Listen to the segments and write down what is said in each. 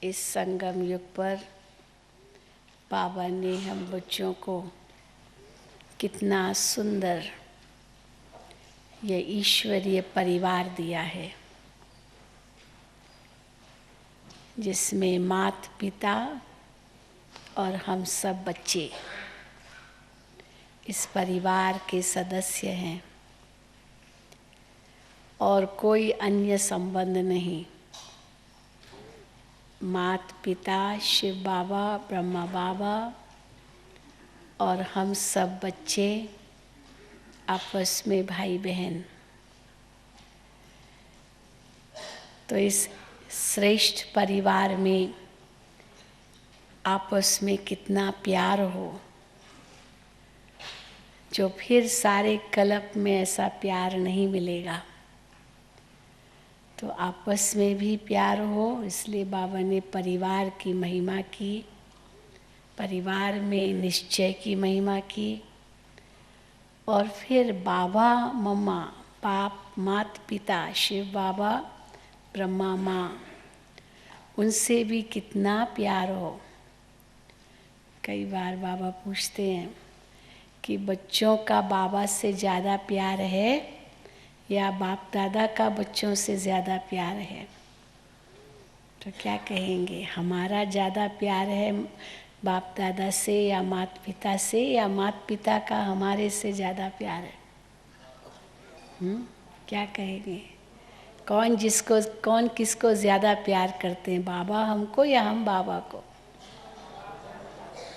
इस संगम युग पर बाबा ने हम बच्चों को कितना सुंदर ये ईश्वरीय परिवार दिया है, जिसमें माता पिता और हम सब बच्चे इस परिवार के सदस्य हैं और कोई अन्य संबंध नहीं। माता पिता, शिव बाबा, ब्रह्मा बाबा और हम सब बच्चे आपस में भाई बहन। तो इस श्रेष्ठ परिवार में आपस में कितना प्यार हो, जो फिर सारे कल्प में ऐसा प्यार नहीं मिलेगा। तो आपस में भी प्यार हो, इसलिए बाबा ने परिवार की महिमा की, परिवार में निश्चय की महिमा की। और फिर बाबा मम्मा, बाप माता पिता, शिव बाबा, ब्रह्मा माँ, उनसे भी कितना प्यार हो। कई बार बाबा पूछते हैं कि बच्चों का बाबा से ज़्यादा प्यार है या बाप दादा का बच्चों से ज़्यादा प्यार है? तो क्या कहेंगे? हमारा ज़्यादा प्यार है बाप दादा से या माता पिता से, या माता पिता का हमारे से ज़्यादा प्यार है? क्या कहेंगे? कौन किसको ज़्यादा प्यार करते हैं, बाबा हमको या हम बाबा को?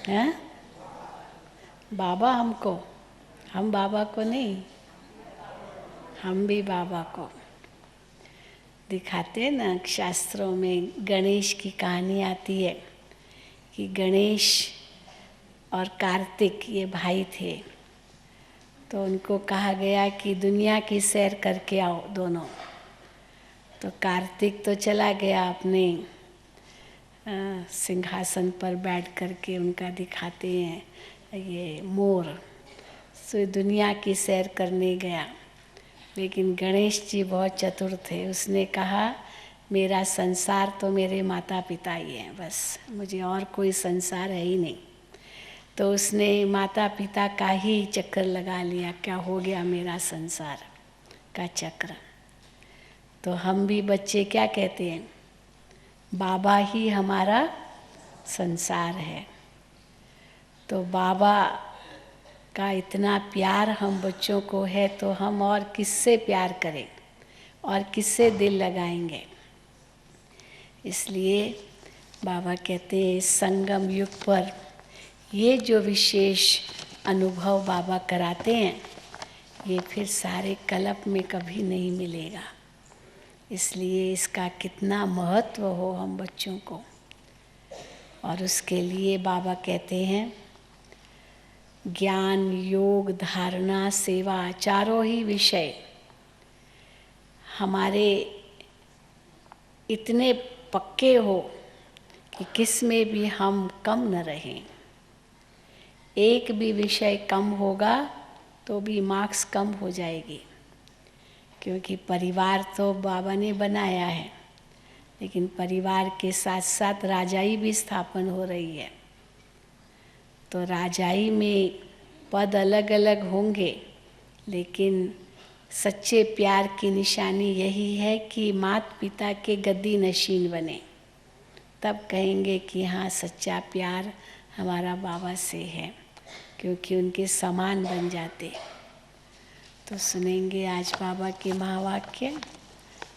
हैं? बाबा हमको, हम बाबा को नहीं। हम भी बाबा को दिखाते हैं ना। शास्त्रों में गणेश की कहानी आती है कि गणेश और कार्तिक ये भाई थे। तो उनको कहा गया कि दुनिया की सैर करके आओ दोनों। तो कार्तिक तो चला गया अपने सिंहासन पर बैठ करके, उनका दिखाते हैं ये मोर, सो दुनिया की सैर करने गया। लेकिन गणेश जी बहुत चतुर थे, उसने कहा मेरा संसार तो मेरे माता पिता ही हैं, बस मुझे और कोई संसार है ही नहीं। तो उसने माता पिता का ही चक्कर लगा लिया, क्या हो गया मेरा संसार का चक्र। तो हम भी बच्चे क्या कहते हैं, बाबा ही हमारा संसार है। तो बाबा का इतना प्यार हम बच्चों को है, तो हम और किससे प्यार करें और किससे दिल लगाएंगे? इसलिए बाबा कहते हैं इस संगम युग पर ये जो विशेष अनुभव बाबा कराते हैं, ये फिर सारे कल्प में कभी नहीं मिलेगा। इसलिए इसका कितना महत्व हो हम बच्चों को। और उसके लिए बाबा कहते हैं ज्ञान, योग, धारणा, सेवा, चारों ही विषय हमारे इतने पक्के हो कि किस में भी हम कम न रहें। एक भी विषय कम होगा तो भी मार्क्स कम हो जाएगी, क्योंकि परिवार तो बाबा ने बनाया है, लेकिन परिवार के साथ साथ राजाई भी स्थापन हो रही है। तो राजाई में पद अलग अलग होंगे, लेकिन सच्चे प्यार की निशानी यही है कि माता पिता के गद्दी नशीन बने, तब कहेंगे कि हाँ सच्चा प्यार हमारा बाबा से है, क्योंकि उनके समान बन जाते। तो सुनेंगे आज बाबा के महावाक्य।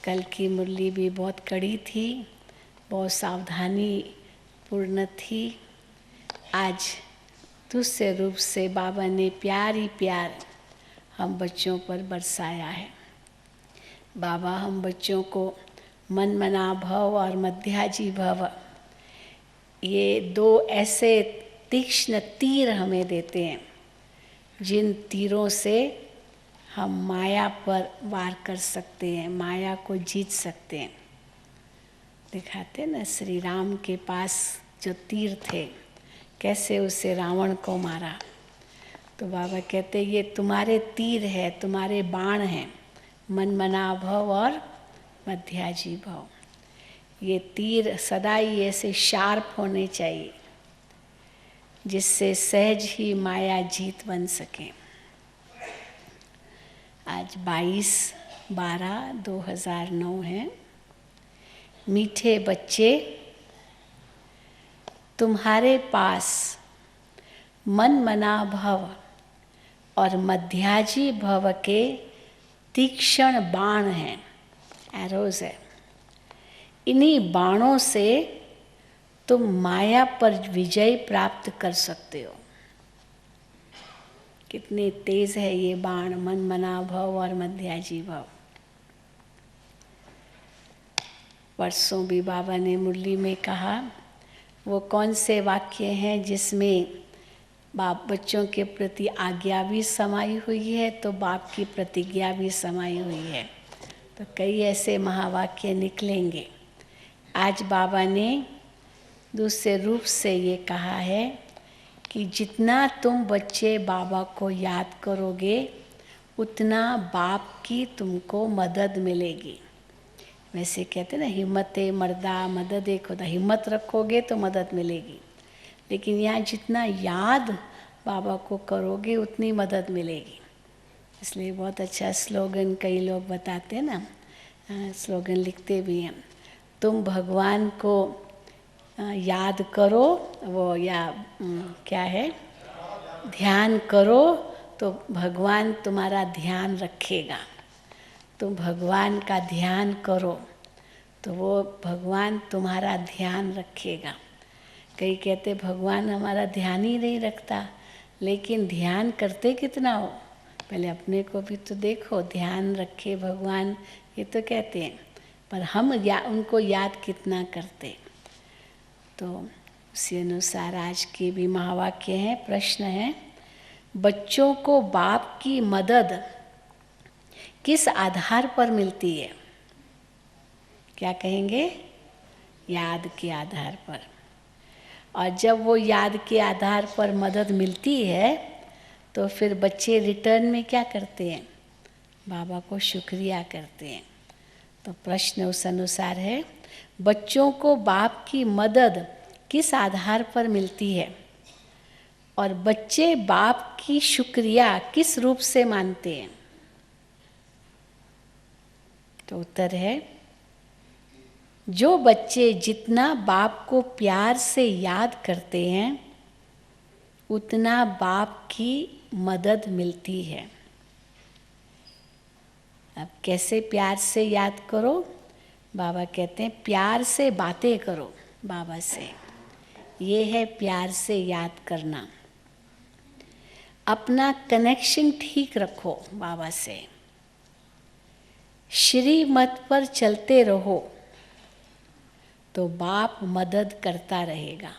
कल की मुरली भी बहुत कड़ी थी, बहुत सावधानी पूर्ण थी। आज दूसरे रूप से बाबा ने प्यार ही प्यार हम बच्चों पर बरसाया है। बाबा हम बच्चों को मन मना भव और मध्याजी भव, ये दो ऐसे तीक्ष्ण तीर हमें देते हैं, जिन तीरों से हम माया पर वार कर सकते हैं, माया को जीत सकते हैं। दिखाते ना श्री राम के पास जो तीर थे, कैसे उसे रावण को मारा। तो बाबा कहते ये तुम्हारे तीर है, तुम्हारे बाण हैं, मन मना भव और मध्याजी भव। ये तीर सदा ही ऐसे शार्प होने चाहिए जिससे सहज ही माया जीत बन सके। आज 22/12/2009 है। मीठे बच्चे, तुम्हारे पास मन मना भव और मध्याजी भव के तीक्ष्ण बाण हैं, एरोज है। इन्हीं बाणों से तुम माया पर विजय प्राप्त कर सकते हो। कितने तेज है ये बाण, मन मना भव और मध्याजी भव। परसों भी बाबा ने मुरली में कहा, वो कौन से वाक्य हैं जिसमें बाप बच्चों के प्रति आज्ञा भी समाई हुई है तो बाप की प्रतिज्ञा भी समाई हुई है। तो कई ऐसे महावाक्य निकलेंगे। आज बाबा ने दूसरे रूप से ये कहा है कि जितना तुम बच्चे बाबा को याद करोगे उतना बाप की तुमको मदद मिलेगी। वैसे कहते हैं ना, हिम्मते मर्दा मदद खुदा, हिम्मत रखोगे तो मदद मिलेगी। लेकिन यहाँ जितना याद बाबा को करोगे उतनी मदद मिलेगी। इसलिए बहुत अच्छा स्लोगन कई लोग बताते हैं ना, स्लोगन लिखते भी हैं, तुम भगवान को याद करो, वो या क्या है, ध्यान करो तो भगवान तुम्हारा ध्यान रखेगा। तुम भगवान का ध्यान करो तो वो भगवान तुम्हारा ध्यान रखेगा। कई कहते भगवान हमारा ध्यान ही नहीं रखता, लेकिन ध्यान करते कितना हो, पहले अपने को भी तो देखो, ध्यान रखे भगवान, ये तो कहते हैं, पर हम उनको याद कितना करते। तो उसी अनुसार आज के भी महावाक्य हैं। प्रश्न है, बच्चों को बाप की मदद किस आधार पर मिलती है? क्या कहेंगे? याद के आधार पर। और जब वो याद के आधार पर मदद मिलती है तो फिर बच्चे रिटर्न में क्या करते हैं? बाबा को शुक्रिया करते हैं। तो प्रश्न उस अनुसार है, बच्चों को बाप की मदद किस आधार पर मिलती है और बच्चे बाप की शुक्रिया किस रूप से मानते हैं? तो उत्तर है, जो बच्चे जितना बाप को प्यार से याद करते हैं उतना बाप की मदद मिलती है। अब कैसे प्यार से याद करो? बाबा कहते हैं प्यार से बातें करो बाबा से, ये है प्यार से याद करना। अपना कनेक्शन ठीक रखो बाबा से, श्रीमत पर चलते रहो तो बाप मदद करता रहेगा।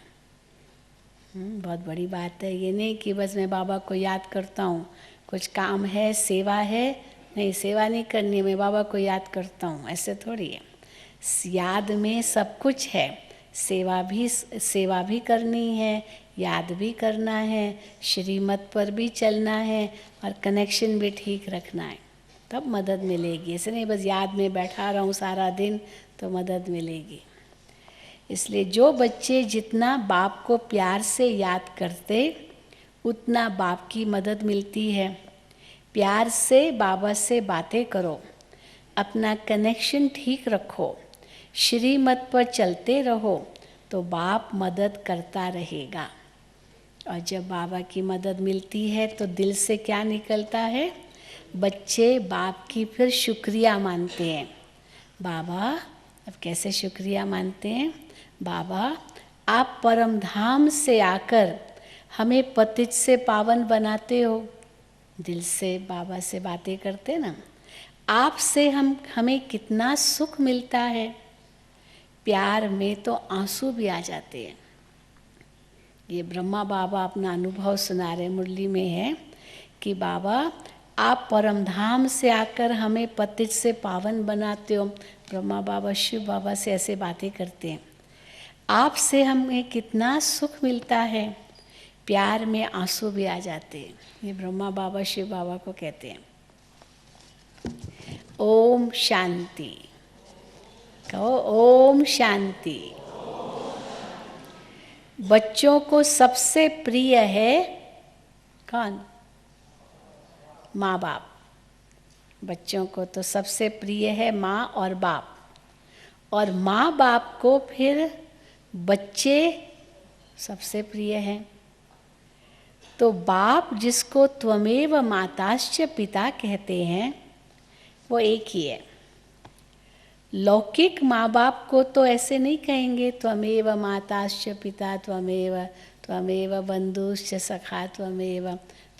बहुत बड़ी बात है। ये नहीं कि बस मैं बाबा को याद करता हूँ, कुछ काम है, सेवा है, नहीं सेवा नहीं करनी है, मैं बाबा को याद करता हूँ, ऐसे थोड़ी है। याद में सब कुछ है, सेवा भी करनी है, याद भी करना है, श्रीमत पर भी चलना है और कनेक्शन भी ठीक रखना है, तब मदद मिलेगी। ऐसे नहीं बस याद में बैठा रहूँ सारा दिन तो मदद मिलेगी। इसलिए जो बच्चे जितना बाप को प्यार से याद करते उतना बाप की मदद मिलती है। प्यार से बाबा से बातें करो, अपना कनेक्शन ठीक रखो, श्रीमत पर चलते रहो तो बाप मदद करता रहेगा। और जब बाबा की मदद मिलती है तो दिल से क्या निकलता है? बच्चे बाप की फिर शुक्रिया मानते हैं। बाबा, अब कैसे शुक्रिया मानते हैं? बाबा, आप परम धाम से आकर हमें पतित से पावन बनाते हो। दिल से बाबा से बातें करते ना, आपसे हमें कितना सुख मिलता है। प्यार में तो आंसू भी आ जाते हैं। ये ब्रह्मा बाबा अपना अनुभव सुना रहे, मुरली में है कि बाबा आप परम धाम से आकर हमें पतित से पावन बनाते हो। ब्रह्मा बाबा शिव बाबा से ऐसे बातें करते हैं, आपसे हमें कितना सुख मिलता है। प्यार में आंसू भी आ जाते हैं। ये ब्रह्मा बाबा शिव बाबा को कहते हैं। ओम शांति। कहो ओम शांति। बच्चों को सबसे प्रिय है कौन? माँ बाप। बच्चों को तो सबसे प्रिय है माँ और बाप, और माँ बाप को फिर बच्चे सबसे प्रिय हैं। तो बाप जिसको त्वमेव माताश्च पिता कहते हैं वो एक ही है। लौकिक माँ बाप को तो ऐसे नहीं कहेंगे त्वमेव माताश्च पिता त्वमेव, त्वमेव बंधुश्च सखा त्वमेव,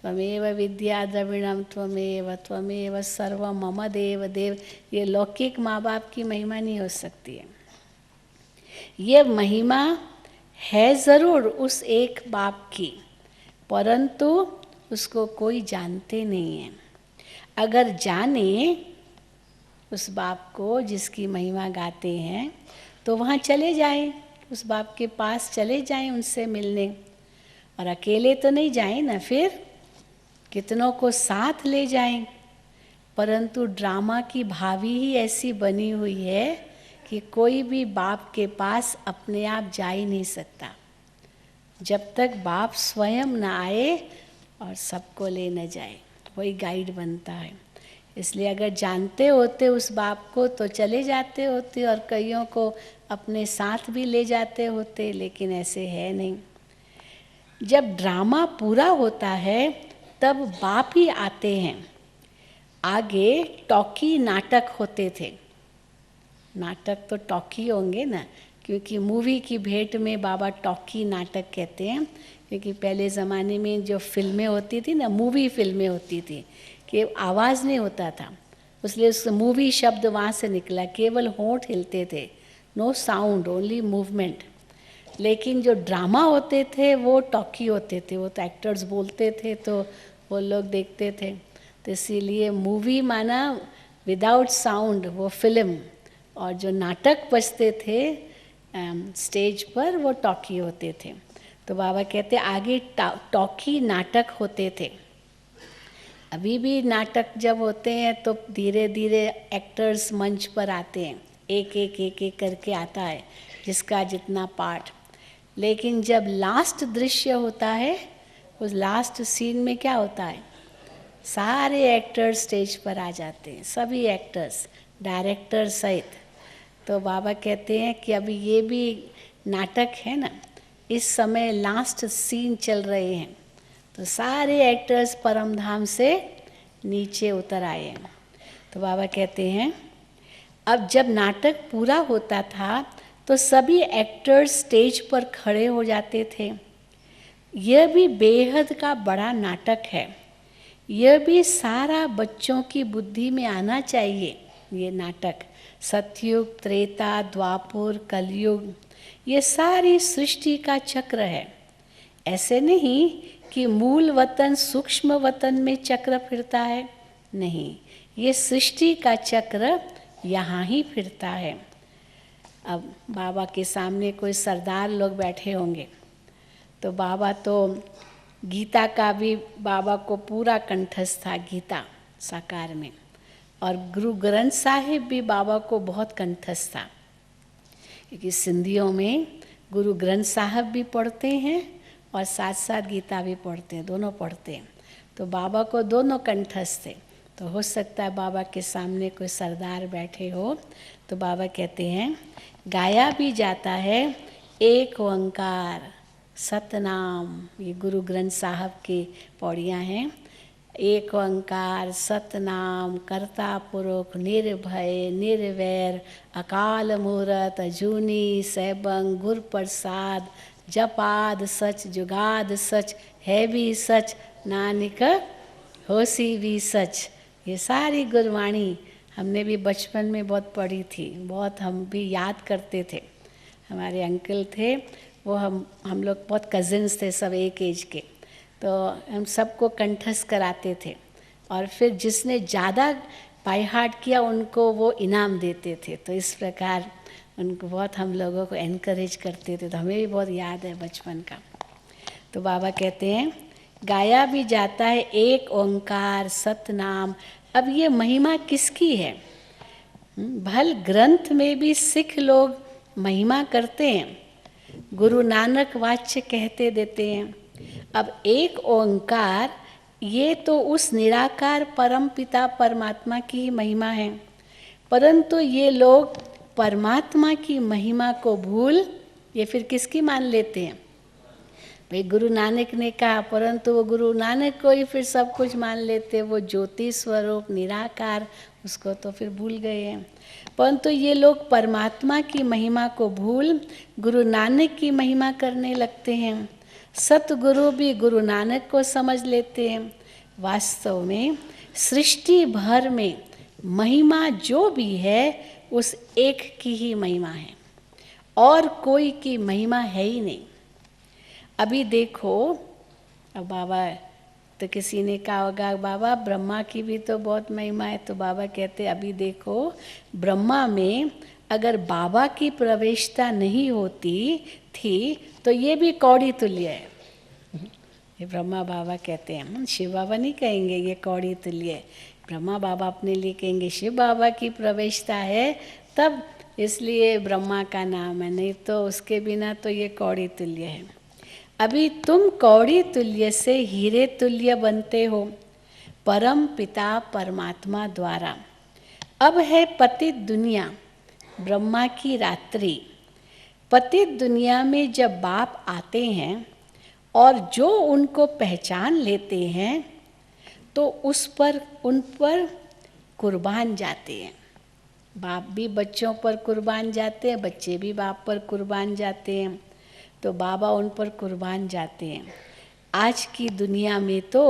त्वमेव विद्या द्रविणम त्वमेव, त्वमेव सर्व मम देव देव। ये लौकिक माँ बाप की महिमा नहीं हो सकती है। ये महिमा है ज़रूर उस एक बाप की, परंतु उसको कोई जानते नहीं है। अगर जाने उस बाप को जिसकी महिमा गाते हैं तो वहाँ चले जाएं, उस बाप के पास चले जाएं उनसे मिलने। और अकेले तो नहीं जाएं ना, फिर कितनों को साथ ले जाएं। परंतु ड्रामा की भावी ही ऐसी बनी हुई है कि कोई भी बाप के पास अपने आप जा ही नहीं सकता जब तक बाप स्वयं न आए और सबको ले न जाए। वही गाइड बनता है। इसलिए अगर जानते होते उस बाप को तो चले जाते होते और कईयों को अपने साथ भी ले जाते होते, लेकिन ऐसे है नहीं। जब ड्रामा पूरा होता है तब बाप ही आते हैं। आगे टॉकी नाटक होते थे। नाटक तो टॉकी होंगे ना, क्योंकि मूवी की भेंट में बाबा टॉकी नाटक कहते हैं। क्योंकि पहले ज़माने में जो फिल्में होती थी ना, मूवी फिल्में होती थी कि आवाज़ नहीं होता था, इसलिए उस मूवी शब्द वहाँ से निकला। केवल होंठ हिलते थे, नो साउंड, ओनली मूवमेंट। लेकिन जो ड्रामा होते थे वो टॉकी होते थे, वो तो एक्टर्स बोलते थे तो वो लोग देखते थे। तो इसीलिए मूवी माना विदाउट साउंड वो फिल्म, और जो नाटक बजते थे स्टेज पर वो टॉकी होते थे। तो बाबा कहते आगे टॉकी नाटक होते थे। अभी भी नाटक जब होते हैं तो धीरे धीरे एक्टर्स मंच पर आते हैं, एक एक एक एक करके आता है जिसका जितना पार्ट। लेकिन जब लास्ट दृश्य होता है, उस लास्ट सीन में क्या होता है, सारे एक्टर्स स्टेज पर आ जाते हैं, सभी एक्टर्स डायरेक्टर सहित। तो बाबा कहते हैं कि अभी ये भी नाटक है ना, इस समय लास्ट सीन चल रहे हैं, तो सारे एक्टर्स परमधाम से नीचे उतर आए हैं। तो बाबा कहते हैं अब जब नाटक पूरा होता था तो सभी एक्टर्स स्टेज पर खड़े हो जाते थे। यह भी बेहद का बड़ा नाटक है। यह भी सारा बच्चों की बुद्धि में आना चाहिए। ये नाटक सतयुग, त्रेता, द्वापर, कलयुग, ये सारी सृष्टि का चक्र है। ऐसे नहीं कि मूल वतन सूक्ष्म वतन में चक्र फिरता है, नहीं, ये सृष्टि का चक्र यहाँ ही फिरता है। अब बाबा के सामने कोई सरदार लोग बैठे होंगे, तो बाबा तो गीता का भी बाबा को पूरा कंठस्थ था, गीता साकार में, और गुरु ग्रंथ साहिब भी बाबा को बहुत कंठस्थ था। क्योंकि सिंधियों में गुरु ग्रंथ साहिब भी पढ़ते हैं और साथ साथ गीता भी पढ़ते हैं, दोनों पढ़ते हैं। तो बाबा को दोनों कंठस्थ थे। तो हो सकता है बाबा के सामने कोई सरदार बैठे हो। तो बाबा कहते हैं गाया भी जाता है एक ओंकार सतनाम, ये गुरु ग्रंथ साहिब की पौड़ियाँ हैं। एक ओंकार सतनाम कर्ता पुरुष निर्भय निर्वैर अकाल मूरत अजूनी सैबंग गुर प्रसाद जपाद सच जुगाद सच है भी सच नानक होसी भी सच। ये सारी गुरवाणी हमने भी बचपन में बहुत पढ़ी थी, बहुत हम भी याद करते थे। हमारे अंकल थे, वो हम लोग बहुत कज़िन्स थे, सब एक एज के, तो हम सबको कंठस्थ कराते थे। और फिर जिसने ज़्यादा बाय हार्ट किया उनको वो इनाम देते थे। तो इस प्रकार उनको बहुत हम लोगों को एनकरेज करते थे। तो हमें भी बहुत याद है बचपन का। तो बाबा कहते हैं गाया भी जाता है एक ओंकार सतनाम। अब ये महिमा किसकी है? भल ग्रंथ में भी सिख लोग महिमा करते हैं, गुरु नानक वाच्य कहते देते हैं। अब एक ओंकार, ये तो उस निराकार परम पिता परमात्मा की ही महिमा है, परंतु ये लोग परमात्मा की महिमा को भूल ये फिर किसकी मान लेते हैं? भाई गुरु नानक ने कहा, परंतु वो गुरु नानक को ही फिर सब कुछ मान लेते, वो ज्योति स्वरूप निराकार, उसको तो फिर भूल गए हैं। परंतु ये लोग परमात्मा की महिमा को भूल गुरु नानक की महिमा करने लगते हैं। सतगुरु भी गुरु नानक को समझ लेते हैं। वास्तव में सृष्टि भर में महिमा जो भी है उस एक की ही महिमा है, और कोई की महिमा है ही नहीं। अभी देखो, अब बाबा तो किसी ने कहा होगा बाबा ब्रह्मा की भी तो बहुत महिमा है, तो बाबा कहते अभी देखो, ब्रह्मा में अगर बाबा की प्रवेशता नहीं होती थी तो ये भी कौड़ी तुल्य है। ये ब्रह्मा बाबा कहते हैं, शिव बाबा नहीं कहेंगे ये कौड़ी तुल्य है, ब्रह्मा बाबा अपने लिए कहेंगे शिव बाबा की प्रवेशता है तब इसलिए ब्रह्मा का नाम है, नहीं तो उसके बिना तो ये कौड़ी तुल्य है। अभी तुम कौड़ी तुल्य से हीरे तुल्य बनते हो परम पिता परमात्मा द्वारा। अब है पतित दुनिया, ब्रह्मा की रात्रि। पतित दुनिया में जब बाप आते हैं और जो उनको पहचान लेते हैं तो उन पर कुर्बान जाते हैं। बाप भी बच्चों पर कुर्बान जाते हैं, बच्चे भी बाप पर कुर्बान जाते हैं, तो बाबा उन पर कुर्बान जाते हैं। आज की दुनिया में तो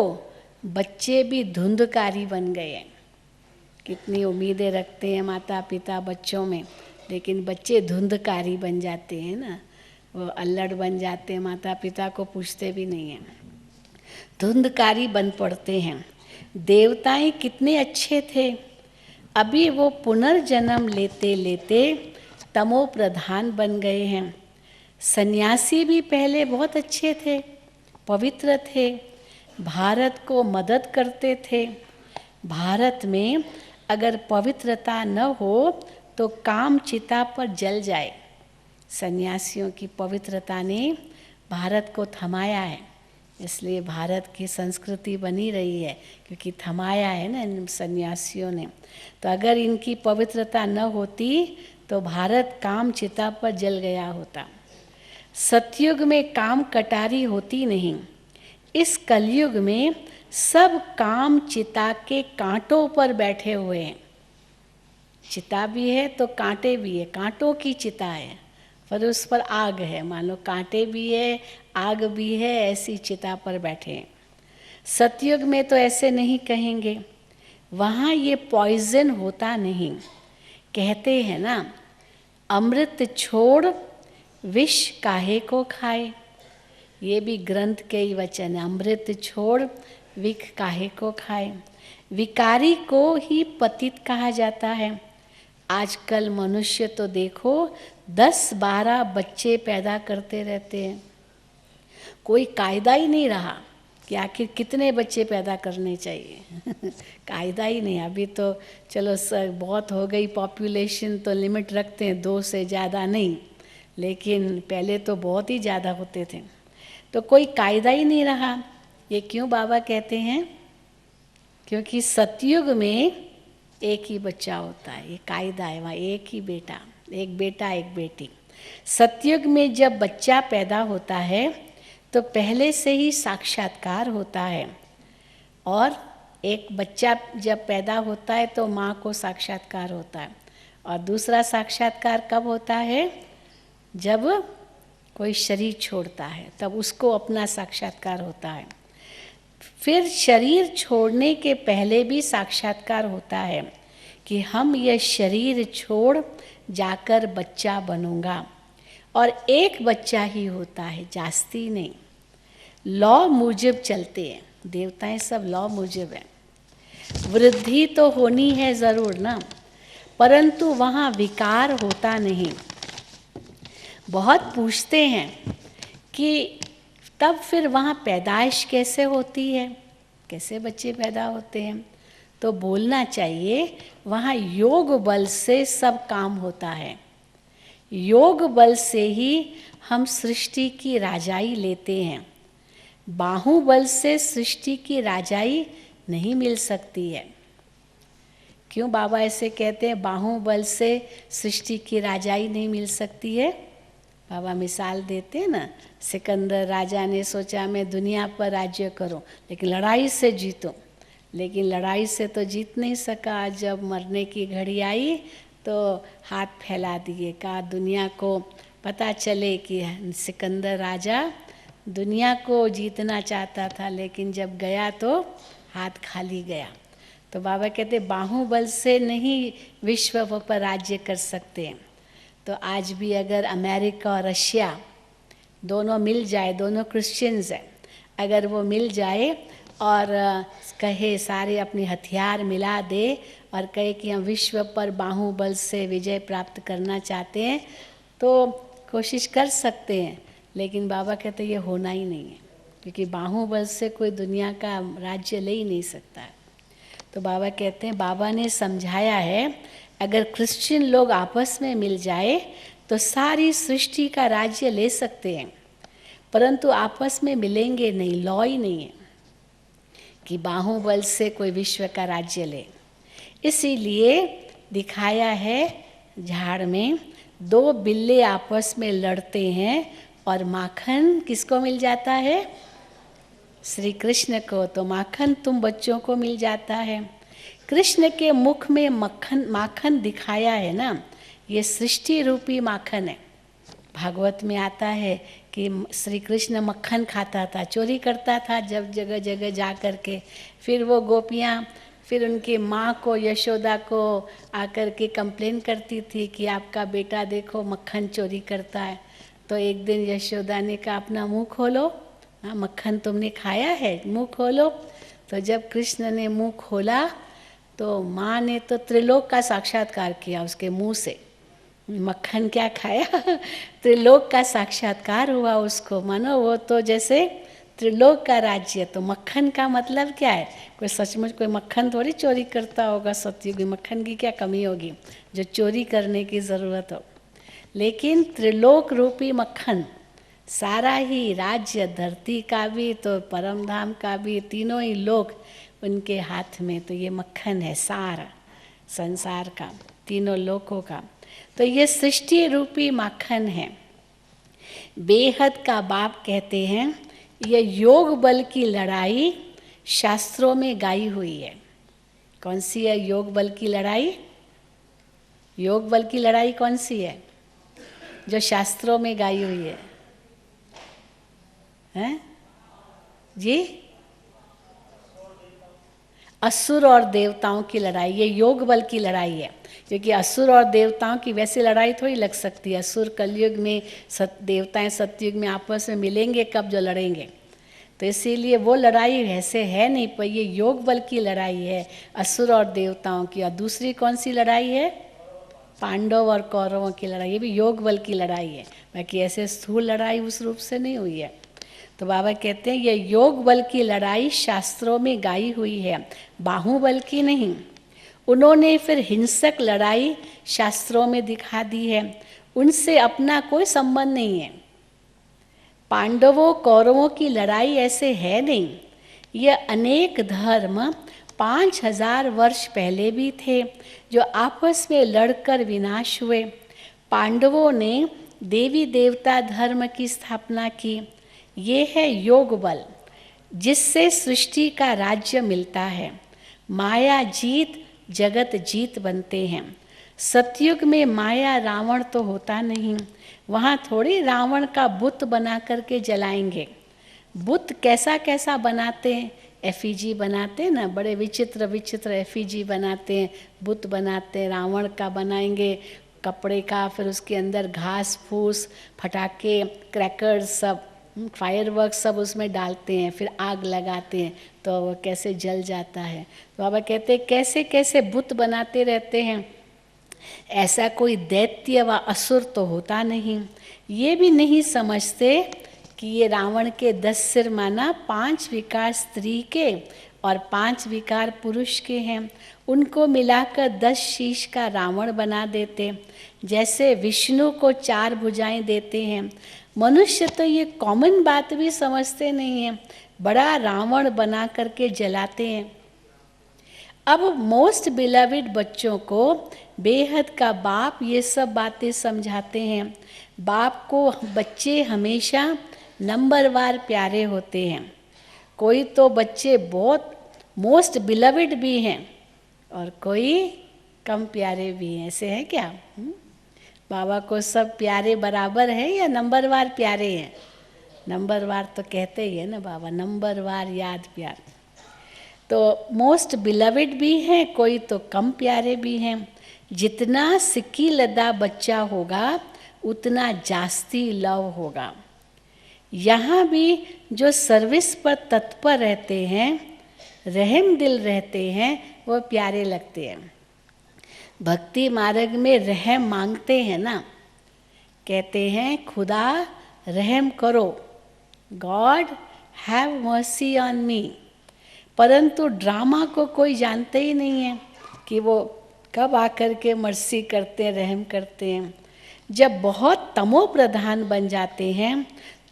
बच्चे भी धुंधकारी बन गए हैं। कितनी उम्मीदें रखते हैं माता पिता बच्चों में, लेकिन बच्चे धुंधकारी बन जाते हैं ना, वो अल्लड़ बन जाते हैं, माता पिता को पूछते भी नहीं हैं, धुंधकारी बन पड़ते हैं। देवताएं कितने अच्छे थे, अभी वो पुनर्जन्म लेते लेते तमो प्रधान बन गए हैं। सन्यासी भी पहले बहुत अच्छे थे, पवित्र थे, भारत को मदद करते थे। भारत में अगर पवित्रता न हो तो काम चिता पर जल जाए। सन्यासियों की पवित्रता ने भारत को थमाया है, इसलिए भारत की संस्कृति बनी रही है, क्योंकि थमाया है ना इन सन्यासियों ने। तो अगर इनकी पवित्रता न होती तो भारत काम चिता पर जल गया होता। सतयुग में काम कटारी होती नहीं, इस कलयुग में सब काम चिता के कांटों पर बैठे हुए हैं। चिता भी है तो कांटे भी है, कांटों की चिता है पर उस पर आग है, मान लो कांटे भी है आग भी है, ऐसी चिता पर बैठे हैं। सतयुग में तो ऐसे नहीं कहेंगे, वहाँ ये पॉइजन होता नहीं। कहते हैं ना, अमृत छोड़ विष काहे को खाए, ये भी ग्रंथ के ही वचन है। अमृत छोड़ विष काहे को खाए। विकारी को ही पतित कहा जाता है। आजकल मनुष्य तो देखो 10-12 बच्चे पैदा करते रहते हैं, कोई कायदा ही नहीं रहा कि आखिर कितने बच्चे पैदा करने चाहिए कायदा ही नहीं। अभी तो चलो बहुत हो गई पॉपुलेशन, तो लिमिट रखते हैं 2 से ज़्यादा नहीं, लेकिन पहले तो बहुत ही ज़्यादा होते थे, तो कोई कायदा ही नहीं रहा। ये क्यों बाबा कहते हैं? क्योंकि सतयुग में एक ही बच्चा होता है, ये कायदा है, वहाँ एक ही बेटा, एक बेटा एक बेटी। सतयुग में जब बच्चा पैदा होता है तो पहले से ही साक्षात्कार होता है, और एक बच्चा जब पैदा होता है तो माँ को साक्षात्कार होता है, और दूसरा साक्षात्कार कब होता है? जब कोई शरीर छोड़ता है तब उसको अपना साक्षात्कार होता है। फिर शरीर छोड़ने के पहले भी साक्षात्कार होता है कि हम यह शरीर छोड़ जाकर बच्चा बनूंगा, और एक बच्चा ही होता है, जास्ती नहीं। लॉ मुजिब चलते हैं, देवताएं सब लॉ मुजिब हैं। वृद्धि तो होनी है ज़रूर ना, परंतु वहाँ विकार होता नहीं। बहुत पूछते हैं कि तब फिर वहाँ पैदाइश कैसे होती है, कैसे बच्चे पैदा होते हैं? तो बोलना चाहिए वहाँ योग बल से सब काम होता है। योग बल से ही हम सृष्टि की राजाई लेते हैं। बाहुबल से सृष्टि की राजाई नहीं मिल सकती है। क्यों बाबा ऐसे कहते हैं बाहुबल से सृष्टि की राजाई नहीं मिल सकती है? बाबा मिसाल देते हैं ना, सिकंदर राजा ने सोचा मैं दुनिया पर राज्य करूं, लेकिन लड़ाई से जीतूं, लेकिन लड़ाई से तो जीत नहीं सका। जब मरने की घड़ी आई तो हाथ फैला दिए, कहा दुनिया को पता चले कि सिकंदर राजा दुनिया को जीतना चाहता था, लेकिन जब गया तो हाथ खाली गया। तो बाबा कहते बाहुबल से नहीं विश्व पर राज्य कर सकते। तो आज भी अगर अमेरिका और रशिया दोनों मिल जाए, दोनों क्रिश्चियंस हैं, अगर वो मिल जाए और कहे सारे अपने हथियार मिला दे और कहे कि हम विश्व पर बाहुबल से विजय प्राप्त करना चाहते हैं, तो कोशिश कर सकते हैं, लेकिन बाबा कहते ये होना ही नहीं है, क्योंकि बाहुबल से कोई दुनिया का राज्य ले ही नहीं सकता है। तो बाबा कहते हैं, बाबा ने समझाया है अगर क्रिश्चियन लोग आपस में मिल जाए तो सारी सृष्टि का राज्य ले सकते हैं, परंतु आपस में मिलेंगे नहीं। लॉ ही नहीं है कि बाहुबल से कोई विश्व का राज्य ले। इसीलिए दिखाया है झाड़ में दो बिल्ले आपस में लड़ते हैं और माखन किसको मिल जाता है? श्री कृष्ण को। तो माखन तुम बच्चों को मिल जाता है। कृष्ण के मुख में माखन दिखाया है ना, ये सृष्टि रूपी माखन है। भागवत में आता है कि श्री कृष्ण मक्खन खाता था, चोरी करता था जब जगह जगह जा कर के। फिर वो गोपियाँ फिर उनकी माँ को, यशोदा को आकर के कंप्लेन करती थी कि आपका बेटा देखो मक्खन चोरी करता है। तो एक दिन यशोदा ने कहा अपना मुँह खोलो, हाँ मक्खन तुमने खाया है, मुँह खोलो। तो जब कृष्ण ने मुँह खोला तो माँ ने तो त्रिलोक का साक्षात्कार किया उसके मुँह से। मक्खन क्या खाया? त्रिलोक का साक्षात्कार हुआ उसको, मानो वो तो जैसे त्रिलोक का राज्य। तो मक्खन का मतलब क्या है? कोई सचमुच कोई मक्खन थोड़ी चोरी करता होगा सत्युग में, मक्खन की क्या कमी होगी जो चोरी करने की ज़रूरत हो। लेकिन त्रिलोक रूपी मक्खन, सारा ही राज्य, धरती का भी तो परम धाम का भी, तीनों ही लोक उनके हाथ में। तो ये मक्खन है सार संसार का, तीनों लोकों का। तो ये सृष्टि रूपी माखन है। बेहद का बाप कहते हैं ये योग बल की लड़ाई शास्त्रों में गाई हुई है। कौन सी है योग बल की लड़ाई? योग बल की लड़ाई कौन सी है जो शास्त्रों में गाई हुई है? हैं जी? असुर और देवताओं की लड़ाई, ये योग बल की लड़ाई है। क्योंकि असुर और देवताओं की वैसी लड़ाई थोड़ी लग सकती है। असुर कलयुग में, देवताएं सतयुग में आपस में मिलेंगे कब जो लड़ेंगे। तो इसीलिए वो लड़ाई ऐसे है नहीं, पर ये योग बल की लड़ाई है असुर और देवताओं की। और दूसरी कौन सी लड़ाई है? पांडव और कौरवों की लड़ाई, ये भी योग बल की लड़ाई है। बाकी ऐसे स्थूल लड़ाई उस रूप से नहीं हुई है। तो बाबा कहते हैं ये योग बल की लड़ाई शास्त्रों में गाई हुई है, बाहुबल की नहीं। उन्होंने फिर हिंसक लड़ाई शास्त्रों में दिखा दी है, उनसे अपना कोई संबंध नहीं है। पांडवों कौरवों की लड़ाई ऐसे है नहीं। ये अनेक धर्म 5000 वर्ष पहले भी थे जो आपस में लड़कर विनाश हुए। पांडवों ने देवी देवता धर्म की स्थापना की। ये है योग बल जिससे सृष्टि का राज्य मिलता है। माया जीत जगत जीत बनते हैं। सतयुग में माया रावण तो होता नहीं, वहाँ थोड़ी रावण का बुत बना करके जलाएंगे। बुत कैसा कैसा बनाते हैं, एफिजी बनाते हैं ना, बड़े विचित्र विचित्र एफिजी बनाते हैं, बुत बनाते हैं। रावण का बनाएंगे कपड़े का, फिर उसके अंदर घास फूस, फटाके, क्रैकर्स, सब फायरवर्क सब उसमें डालते हैं, फिर आग लगाते हैं तो वो कैसे जल जाता है। तो बाबा कहते हैं कैसे कैसे बुत बनाते रहते हैं। ऐसा कोई दैत्य व असुर तो होता नहीं। ये भी नहीं समझते कि ये रावण के 10 सिर माना, 5 विकार स्त्री के और 5 विकार पुरुष के हैं, उनको मिलाकर 10 शीश का रावण बना देते। जैसे विष्णु को 4 भुजाएं देते हैं। मनुष्य तो ये कॉमन बात भी समझते नहीं हैं, बड़ा रावण बना करके जलाते हैं। अब मोस्ट बिलविड बच्चों को बेहद का बाप ये सब बातें समझाते हैं। बाप को बच्चे हमेशा नंबरवार प्यारे होते हैं। कोई तो बच्चे बहुत मोस्ट बिलविड भी हैं और कोई कम प्यारे भी हैं। ऐसे है क्या? बाबा को सब प्यारे बराबर हैं या नंबरवार प्यारे हैं? नंबरवार तो कहते ही है ना बाबा, नंबरवार याद प्यार। तो मोस्ट बिलविड भी हैं, कोई तो कम प्यारे भी हैं। जितना सिक्की लदा बच्चा होगा उतना जास्ती लव होगा। यहाँ भी जो सर्विस पर तत्पर रहते हैं, रहम दिल रहते हैं, वो प्यारे लगते हैं। भक्ति मार्ग में रहम मांगते हैं ना, कहते हैं खुदा रहम करो, God have mercy on me. परंतु ड्रामा को कोई जानते ही नहीं है कि वो कब आकर के मर्सी करते हैं, रहम करते हैं। जब बहुत तमो प्रधान बन जाते हैं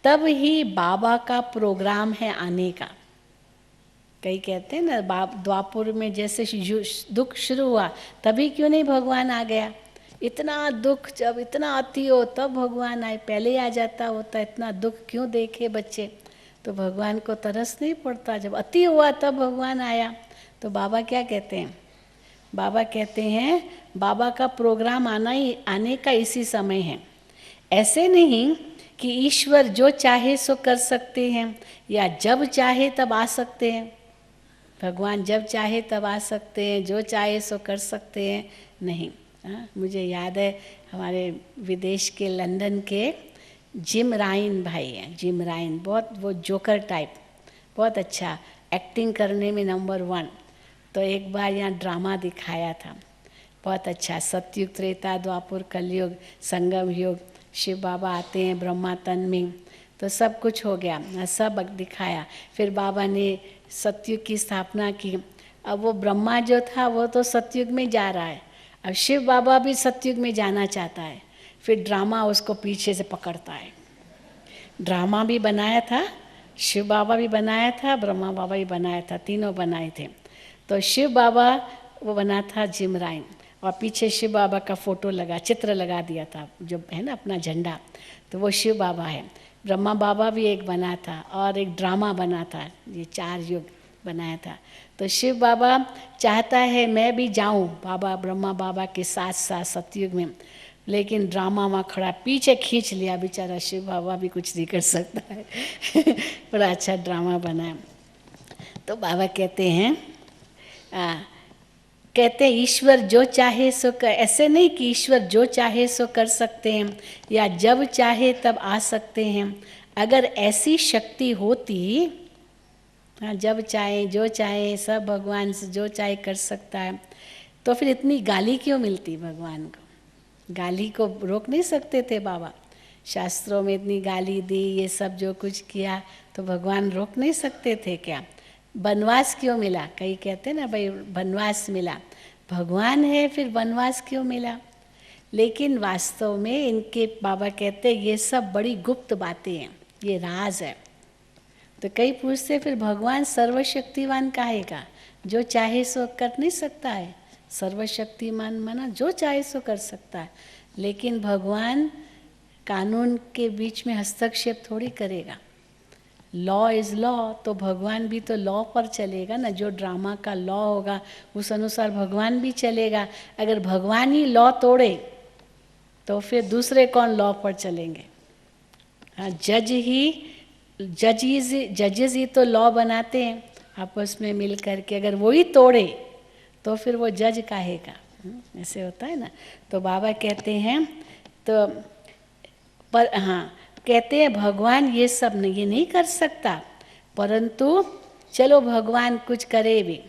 तब ही बाबा का प्रोग्राम है आने का। कई कहते हैं ना द्वापुर में जैसे दुख शुरू हुआ तभी क्यों नहीं भगवान आ गया। इतना दुख जब इतना अति हो तब भगवान आए, पहले आ जाता होता। इतना दुख क्यों देखे बच्चे? तो भगवान को तरस नहीं पड़ता, जब अति हुआ तब भगवान आया। तो बाबा क्या कहते हैं? बाबा कहते हैं बाबा का प्रोग्राम आने का इसी समय है। ऐसे नहीं कि ईश्वर जो चाहे सो कर सकते हैं या जब चाहे तब आ सकते हैं। भगवान जब चाहे तब आ सकते हैं, जो चाहे सो कर सकते हैं, नहीं। मुझे याद है हमारे विदेश के लंदन के जिम राइन भाई हैं। जिम राइन बहुत वो जोकर टाइप, बहुत अच्छा एक्टिंग करने में नंबर 1। तो एक बार यहाँ ड्रामा दिखाया था, बहुत अच्छा। सतयुग, त्रेता, द्वापुर, कलयुग, संगम युग, शिव बाबा आते हैं ब्रह्मा तन में, तो सब कुछ हो गया, सब दिखाया। फिर बाबा ने सतयुग की स्थापना की। अब वो ब्रह्मा जो था वो तो सतयुग में जा रहा है, अब शिव बाबा भी सतयुग में जाना चाहता है। फिर ड्रामा उसको पीछे से पकड़ता है। ड्रामा भी बनाया था, शिव बाबा भी बनाया था, ब्रह्मा बाबा भी बनाया था, तीनों बनाए थे। तो शिव बाबा वो बना था जिम राइन, और पीछे शिव बाबा का फोटो लगा, चित्र लगा दिया था जो है ना अपना झंडा, तो वो शिव बाबा है। ब्रह्मा बाबा भी एक बना था और एक ड्रामा बना था, ये 4 युग बनाया था। तो शिव बाबा चाहता है मैं भी जाऊं बाबा ब्रह्मा बाबा के साथ साथ सतयुग में, लेकिन ड्रामा वहाँ खड़ा पीछे खींच लिया, बेचारा शिव बाबा भी कुछ नहीं कर सकता है। बड़ा अच्छा ड्रामा बनाया। तो बाबा कहते हैं ईश्वर जो चाहे सो कर, ऐसे नहीं कि ईश्वर जो चाहे सो कर सकते हैं या जब चाहे तब आ सकते हैं। अगर ऐसी शक्ति होती, जब चाहे जो चाहे सब भगवान से जो चाहे कर सकता है, तो फिर इतनी गाली क्यों मिलती भगवान को? गाली को रोक नहीं सकते थे बाबा? शास्त्रों में इतनी गाली दी, ये सब जो कुछ किया, तो भगवान रोक नहीं सकते थे क्या? वनवास क्यों मिला? कई कहते हैं ना भाई वनवास मिला, भगवान है फिर वनवास क्यों मिला? लेकिन वास्तव में इनके बाबा कहते हैं ये सब बड़ी गुप्त बातें हैं, ये राज है। तो कई पूछते फिर भगवान सर्वशक्तिमान काहे का? जो चाहे सो कर नहीं सकता है? सर्वशक्तिमान माना जो चाहे सो कर सकता है, लेकिन भगवान कानून के बीच में हस्तक्षेप थोड़ी करेगा। लॉ इज़ लॉ, तो भगवान भी तो लॉ पर चलेगा ना। जो ड्रामा का लॉ होगा उस अनुसार भगवान भी चलेगा। अगर भगवान ही लॉ तोड़े तो फिर दूसरे कौन लॉ पर चलेंगे? हाँ, जजेस ही तो लॉ बनाते हैं आपस में मिल करके। अगर वो ही तोड़े तो फिर वो जज काहे का? ऐसे होता है ना। तो बाबा कहते हैं तो पर हाँ, कहते हैं भगवान ये सब ये नहीं कर सकता, परंतु चलो भगवान कुछ करे भी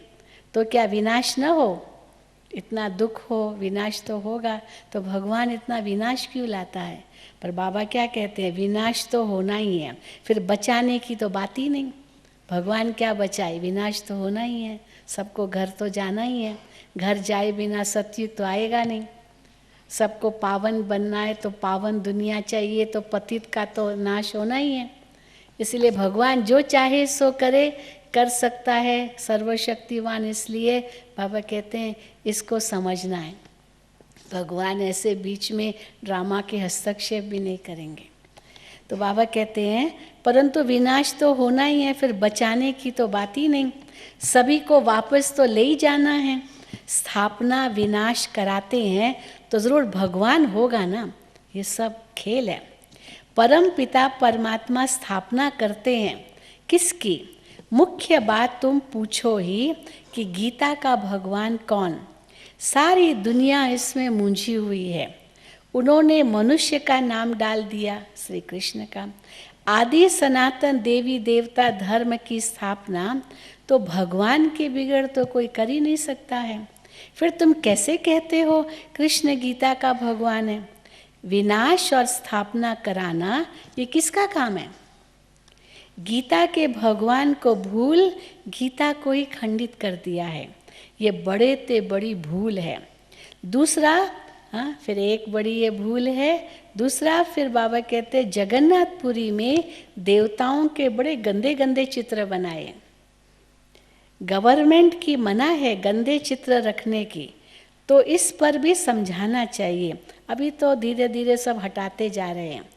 तो क्या विनाश न हो? इतना दुख हो, विनाश तो होगा, तो भगवान इतना विनाश क्यों लाता है? पर बाबा क्या कहते हैं, विनाश तो होना ही है, फिर बचाने की तो बात ही नहीं। भगवान क्या बचाए, विनाश तो होना ही है, सबको घर तो जाना ही है, घर जाए बिना सतयुग तो आएगा नहीं। सबको पावन बनना है तो पावन दुनिया चाहिए, तो पतित का तो नाश होना ही है। इसलिए भगवान जो चाहे सो करे, कर सकता है, सर्वशक्तिवान। इसलिए बाबा कहते हैं इसको समझना है। भगवान ऐसे बीच में ड्रामा के हस्तक्षेप भी नहीं करेंगे। तो बाबा कहते हैं परंतु विनाश तो होना ही है, फिर बचाने की तो बात ही नहीं। सभी को वापस तो ले ही जाना है। स्थापना विनाश कराते हैं तो ज़रूर भगवान होगा ना, ये सब खेल है। परम पिता परमात्मा स्थापना करते हैं किसकी? मुख्य बात तुम पूछो ही कि गीता का भगवान कौन? सारी दुनिया इसमें मूंझी हुई है। उन्होंने मनुष्य का नाम डाल दिया श्री कृष्ण का। आदि सनातन देवी देवता धर्म की स्थापना तो भगवान के बिगड़ तो कोई कर ही नहीं सकता है। फिर तुम कैसे कहते हो कृष्ण गीता का भगवान है? विनाश और स्थापना कराना ये किसका काम है? गीता के भगवान को भूल गीता को ही खंडित कर दिया है। ये बड़े ते बड़ी भूल है। दूसरा, हाँ, फिर एक बड़ी ये भूल है। दूसरा फिर बाबा कहते हैं जगन्नाथपुरी में देवताओं के बड़े गंदे गंदे चित्र बनाए। गवर्नमेंट की मना है गंदे चित्र रखने की, तो इस पर भी समझाना चाहिए। अभी तो धीरे धीरे सब हटाते जा रहे हैं।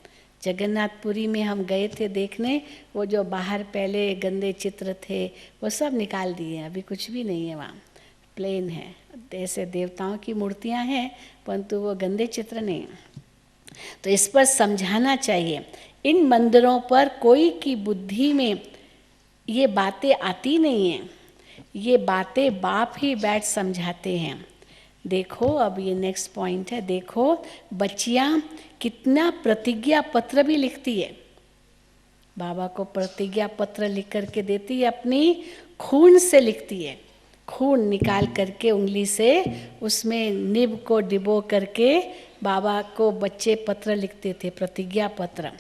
जगन्नाथपुरी में हम गए थे देखने, वो जो बाहर पहले गंदे चित्र थे वो सब निकाल दिए हैं, अभी कुछ भी नहीं है वहाँ, प्लेन है। ऐसे देवताओं की मूर्तियाँ हैं परंतु वो गंदे चित्र नहीं। तो इस पर समझाना चाहिए। इन मंदिरों पर कोई की बुद्धि में ये बातें आती नहीं हैं, ये बातें बाप ही बैठ समझाते हैं। देखो अब ये नेक्स्ट पॉइंट है, देखो बच्चियाँ कितना प्रतिज्ञा पत्र भी लिखती है। बाबा को प्रतिज्ञा पत्र लिख करके देती है, अपनी खून से लिखती है। खून निकाल करके उंगली से उसमें निब को डिबो करके बाबा को बच्चे पत्र लिखते थे, प्रतिज्ञा पत्र।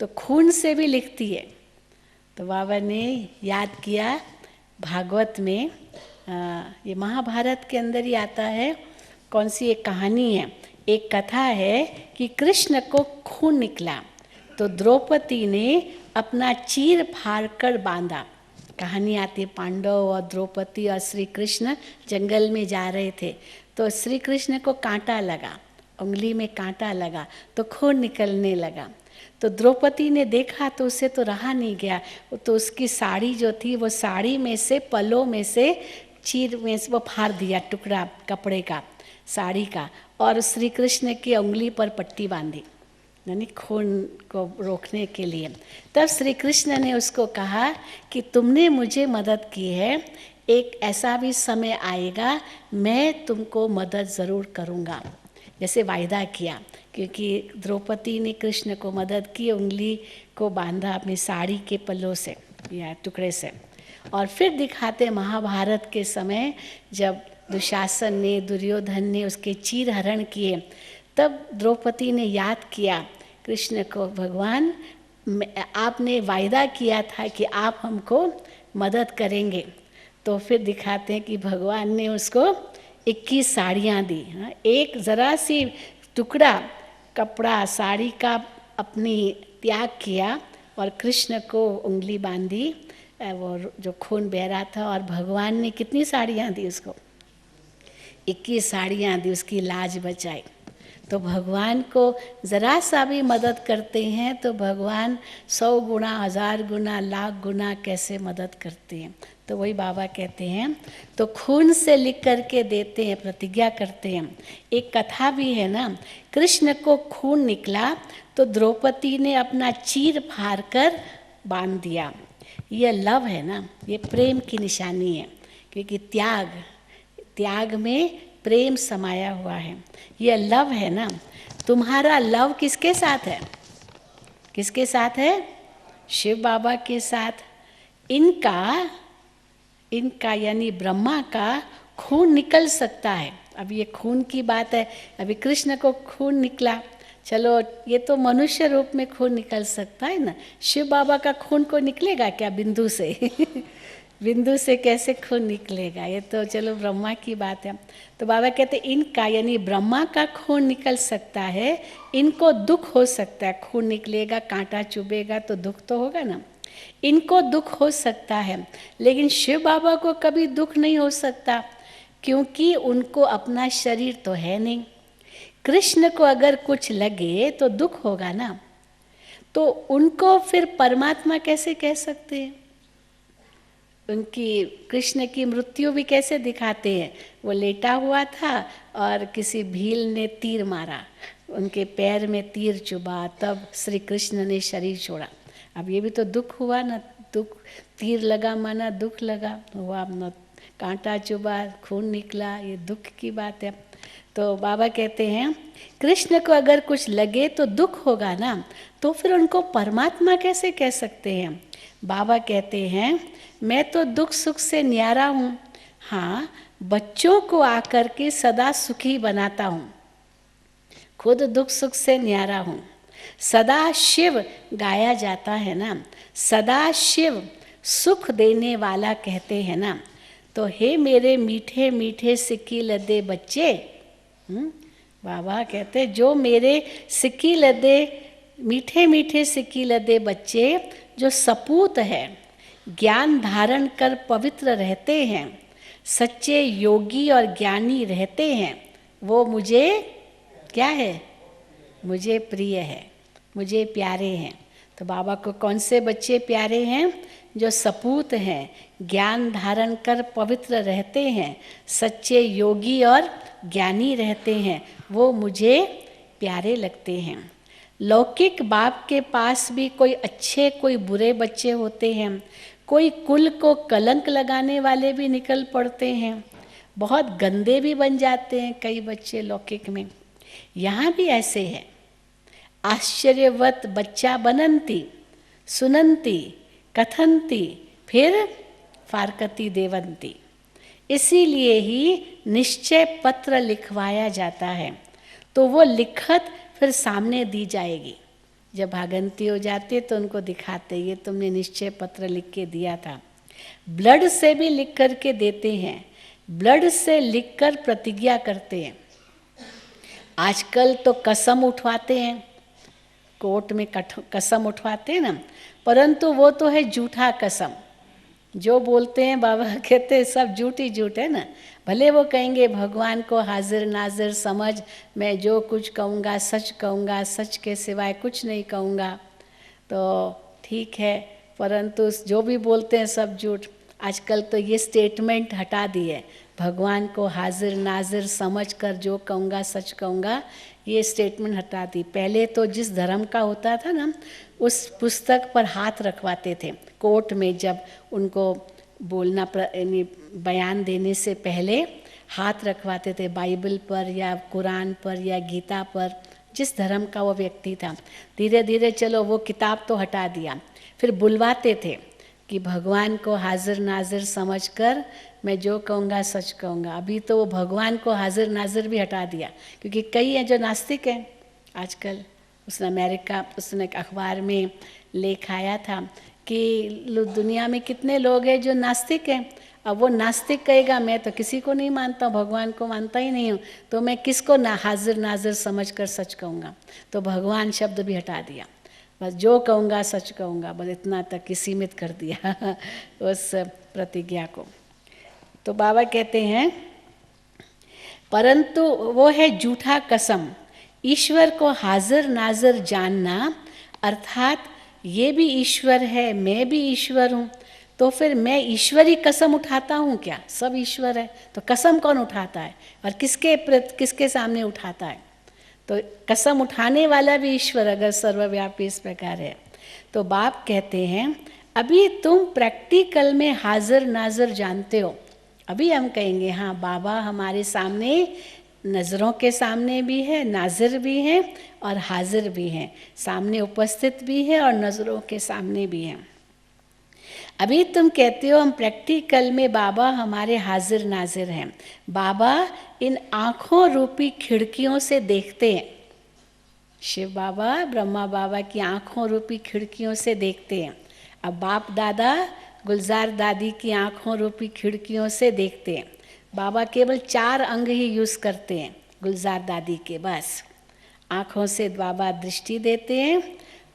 तो खून से भी लिखती है। तो बाबा ने याद किया भागवत में, ये महाभारत के अंदर ही आता है, कौन सी एक कहानी है, एक कथा है कि कृष्ण को खून निकला तो द्रौपदी ने अपना चीर फाड़ कर बांधा। कहानी आती है, पांडव और द्रौपदी और श्री कृष्ण जंगल में जा रहे थे, तो श्री कृष्ण को कांटा लगा, उंगली में कांटा लगा तो खून निकलने लगा। तो द्रौपदी ने देखा तो उसे तो रहा नहीं गया, तो उसकी साड़ी जो थी वो साड़ी में से, पलों में से, चीर में से वो फाड़ दिया, टुकड़ा कपड़े का, साड़ी का, और श्री कृष्ण की उंगली पर पट्टी बांधी, यानी खून को रोकने के लिए। तब श्री कृष्ण ने उसको कहा कि तुमने मुझे मदद की है, एक ऐसा भी समय आएगा मैं तुमको मदद ज़रूर करूँगा, जैसे वायदा किया। क्योंकि द्रौपदी ने कृष्ण को मदद की, उंगली को बांधा अपनी साड़ी के पल्लों से या टुकड़े से। और फिर दिखाते महाभारत के समय जब दुशासन ने, दुर्योधन ने उसके चीर हरण किए, तब द्रौपदी ने याद किया कृष्ण को, भगवान आपने वायदा किया था कि आप हमको मदद करेंगे। तो फिर दिखाते हैं कि भगवान ने उसको 21 साड़ियाँ दी। हाँ, एक ज़रा सी टुकड़ा कपड़ा साड़ी का अपनी त्याग किया और कृष्ण को उंगली बांधी, वो जो खून बह रहा था, और भगवान ने कितनी साड़ियाँ दी उसको? 21 साड़ियाँ दी, उसकी लाज बचाई। तो भगवान को ज़रा सा भी मदद करते हैं तो भगवान 100 गुना, 1000 गुना, लाख गुना कैसे मदद करते हैं। तो वही बाबा कहते हैं, तो खून से लिख करके देते हैं, प्रतिज्ञा करते हैं। एक कथा भी है ना, कृष्ण को खून निकला तो द्रौपदी ने अपना चीर फाड़ कर बांध दिया। ये लव है ना, ये प्रेम की निशानी है, क्योंकि त्याग में प्रेम समाया हुआ है। ये लव है ना। तुम्हारा लव किसके साथ है? किसके साथ है? शिव बाबा के साथ। इनका यानी ब्रह्मा का खून निकल सकता है। अब ये खून की बात है, अभी कृष्ण को खून निकला, चलो ये तो मनुष्य रूप में खून निकल सकता है ना, शिव बाबा का खून को निकलेगा क्या बिंदु से? बिंदु से कैसे खून निकलेगा? ये तो चलो ब्रह्मा की बात है। तो बाबा कहते इनका यानी ब्रह्मा का खून निकल सकता है, इनको दुख हो सकता है, खून निकलेगा, कांटा चुभेगा तो दुख तो होगा ना, इनको दुख हो सकता है। लेकिन शिव बाबा को कभी दुख नहीं हो सकता, क्योंकि उनको अपना शरीर तो है नहीं। कृष्ण को अगर कुछ लगे तो दुख होगा ना, तो उनको फिर परमात्मा कैसे कह सकते हैं? उनकी कृष्ण की मृत्यु भी कैसे दिखाते हैं? वो लेटा हुआ था और किसी भील ने तीर मारा, उनके पैर में तीर चुभा, तब श्री कृष्ण ने शरीर छोड़ा। अब ये भी तो दुख हुआ ना, दुख, तीर लगा माना दुख लगा हुआ न, कांटा चुभा, खून निकला, ये दुख की बात है। तो बाबा कहते हैं कृष्ण को अगर कुछ लगे तो दुख होगा ना, तो फिर उनको परमात्मा कैसे कह सकते हैं? बाबा कहते हैं मैं तो दुख सुख से न्यारा हूँ, हाँ बच्चों को आकर के सदा सुखी बनाता हूँ, खुद दुख सुख से न्यारा हूँ। सदा शिव गाया जाता है ना, सदा शिव सुख देने वाला कहते हैं ना। तो हे मेरे मीठे मीठे सिक्की लदे बच्चे, बाबा कहते जो मेरे सिक्की लदे, मीठे मीठे सिक्की लदे बच्चे जो सपूत है, ज्ञान धारण कर पवित्र रहते हैं, सच्चे योगी और ज्ञानी रहते हैं, वो मुझे क्या है? मुझे प्रिय है, मुझे प्यारे हैं। तो बाबा को कौन से बच्चे प्यारे हैं? जो सपूत हैं, ज्ञान धारण कर पवित्र रहते हैं, सच्चे योगी और ज्ञानी रहते हैं, वो मुझे प्यारे लगते हैं। लौकिक बाप के पास भी कोई अच्छे कोई बुरे बच्चे होते हैं, कोई कुल को कलंक लगाने वाले भी निकल पड़ते हैं, बहुत गंदे भी बन जाते हैं कई बच्चे लौकिक में। यहाँ भी ऐसे है, आश्चर्यवत बच्चा बनंती सुनंती कथंती फिर फारकती देवंती। इसीलिए ही निश्चय पत्र लिखवाया जाता है, तो वो लिखत फिर सामने दी जाएगी। जब भागंती हो जाते तो उनको दिखाते, ये तुमने निश्चय पत्र लिख के दिया था। ब्लड से भी लिख कर के देते हैं, ब्लड से लिखकर प्रतिज्ञा करते हैं। आजकल तो कसम उठवाते हैं, कोर्ट में कसम उठवाते हैं ना, परंतु वो तो है झूठा कसम। जो बोलते हैं बाबा कहते हैं सब झूठ ही झूठ है ना। भले वो कहेंगे भगवान को हाजिर नाजिर समझ, मैं जो कुछ कहूँगा कहूँगा, सच के सिवाय कुछ नहीं कहूँगा, तो ठीक है, परंतु जो भी बोलते हैं सब झूठ। आजकल तो ये स्टेटमेंट हटा दी है, भगवान को हाजिर नाजिर समझ कर जो कहूँगा सच कहूँगा, ये स्टेटमेंट हटा दी। पहले तो जिस धर्म का होता था ना, उस पुस्तक पर हाथ रखवाते थे कोर्ट में, जब उनको बोलना बयान देने से पहले हाथ रखवाते थे बाइबल पर या कुरान पर या गीता पर, जिस धर्म का वो व्यक्ति था। धीरे धीरे चलो वो किताब तो हटा दिया, फिर बुलवाते थे कि भगवान को हाजिर नाजिर समझकर मैं जो कहूँगा सच कहूँगा। अभी तो वो भगवान को हाजिर नाजिर भी हटा दिया, क्योंकि कई हैं जो नास्तिक हैं आजकल। उसने अमेरिका, उसने एक अखबार में लेख आया था कि दुनिया में कितने लोग हैं जो नास्तिक हैं। अब वो नास्तिक कहेगा मैं तो किसी को नहीं मानता, भगवान को मानता ही नहीं हूँ, तो मैं किसको ना हाजिर नाजिर समझ कर सच कहूँगा। तो भगवान शब्द भी हटा दिया, बस जो कहूँगा सच कहूँगा, बस इतना तक ही सीमित कर दिया उस प्रतिज्ञा को। तो बाबा कहते हैं परंतु वो है झूठा कसम। ईश्वर को हाजिर नाजिर जानना, अर्थात ये भी ईश्वर है मैं भी ईश्वर हूँ, तो फिर मैं ईश्वरी कसम उठाता हूँ क्या? सब ईश्वर है तो कसम कौन उठाता है और किसके सामने उठाता है? तो कसम उठाने वाला भी ईश्वर अगर सर्वव्यापी इस प्रकार है। तो बाप कहते हैं अभी तुम प्रैक्टिकल में हाजिर नाजिर जानते हो। अभी हम कहेंगे हाँ बाबा हमारे सामने, नज़रों के सामने भी है, नाजिर भी हैं और हाजिर भी हैं, सामने उपस्थित भी है और नज़रों के सामने भी हैं। अभी तुम कहते हो हम प्रैक्टिकल में बाबा हमारे हाजिर नाजिर हैं। बाबा इन आँखों रूपी खिड़कियों से देखते हैं। शिव बाबा ब्रह्मा बाबा की आँखों रूपी खिड़कियों से देखते हैं। अब बाप दादा गुलजार दादी की आँखों रूपी खिड़कियों से देखते हैं। बाबा केवल 4 अंग ही यूज़ करते हैं गुलजार दादी के, बस। आँखों से बाबा दृष्टि देते हैं,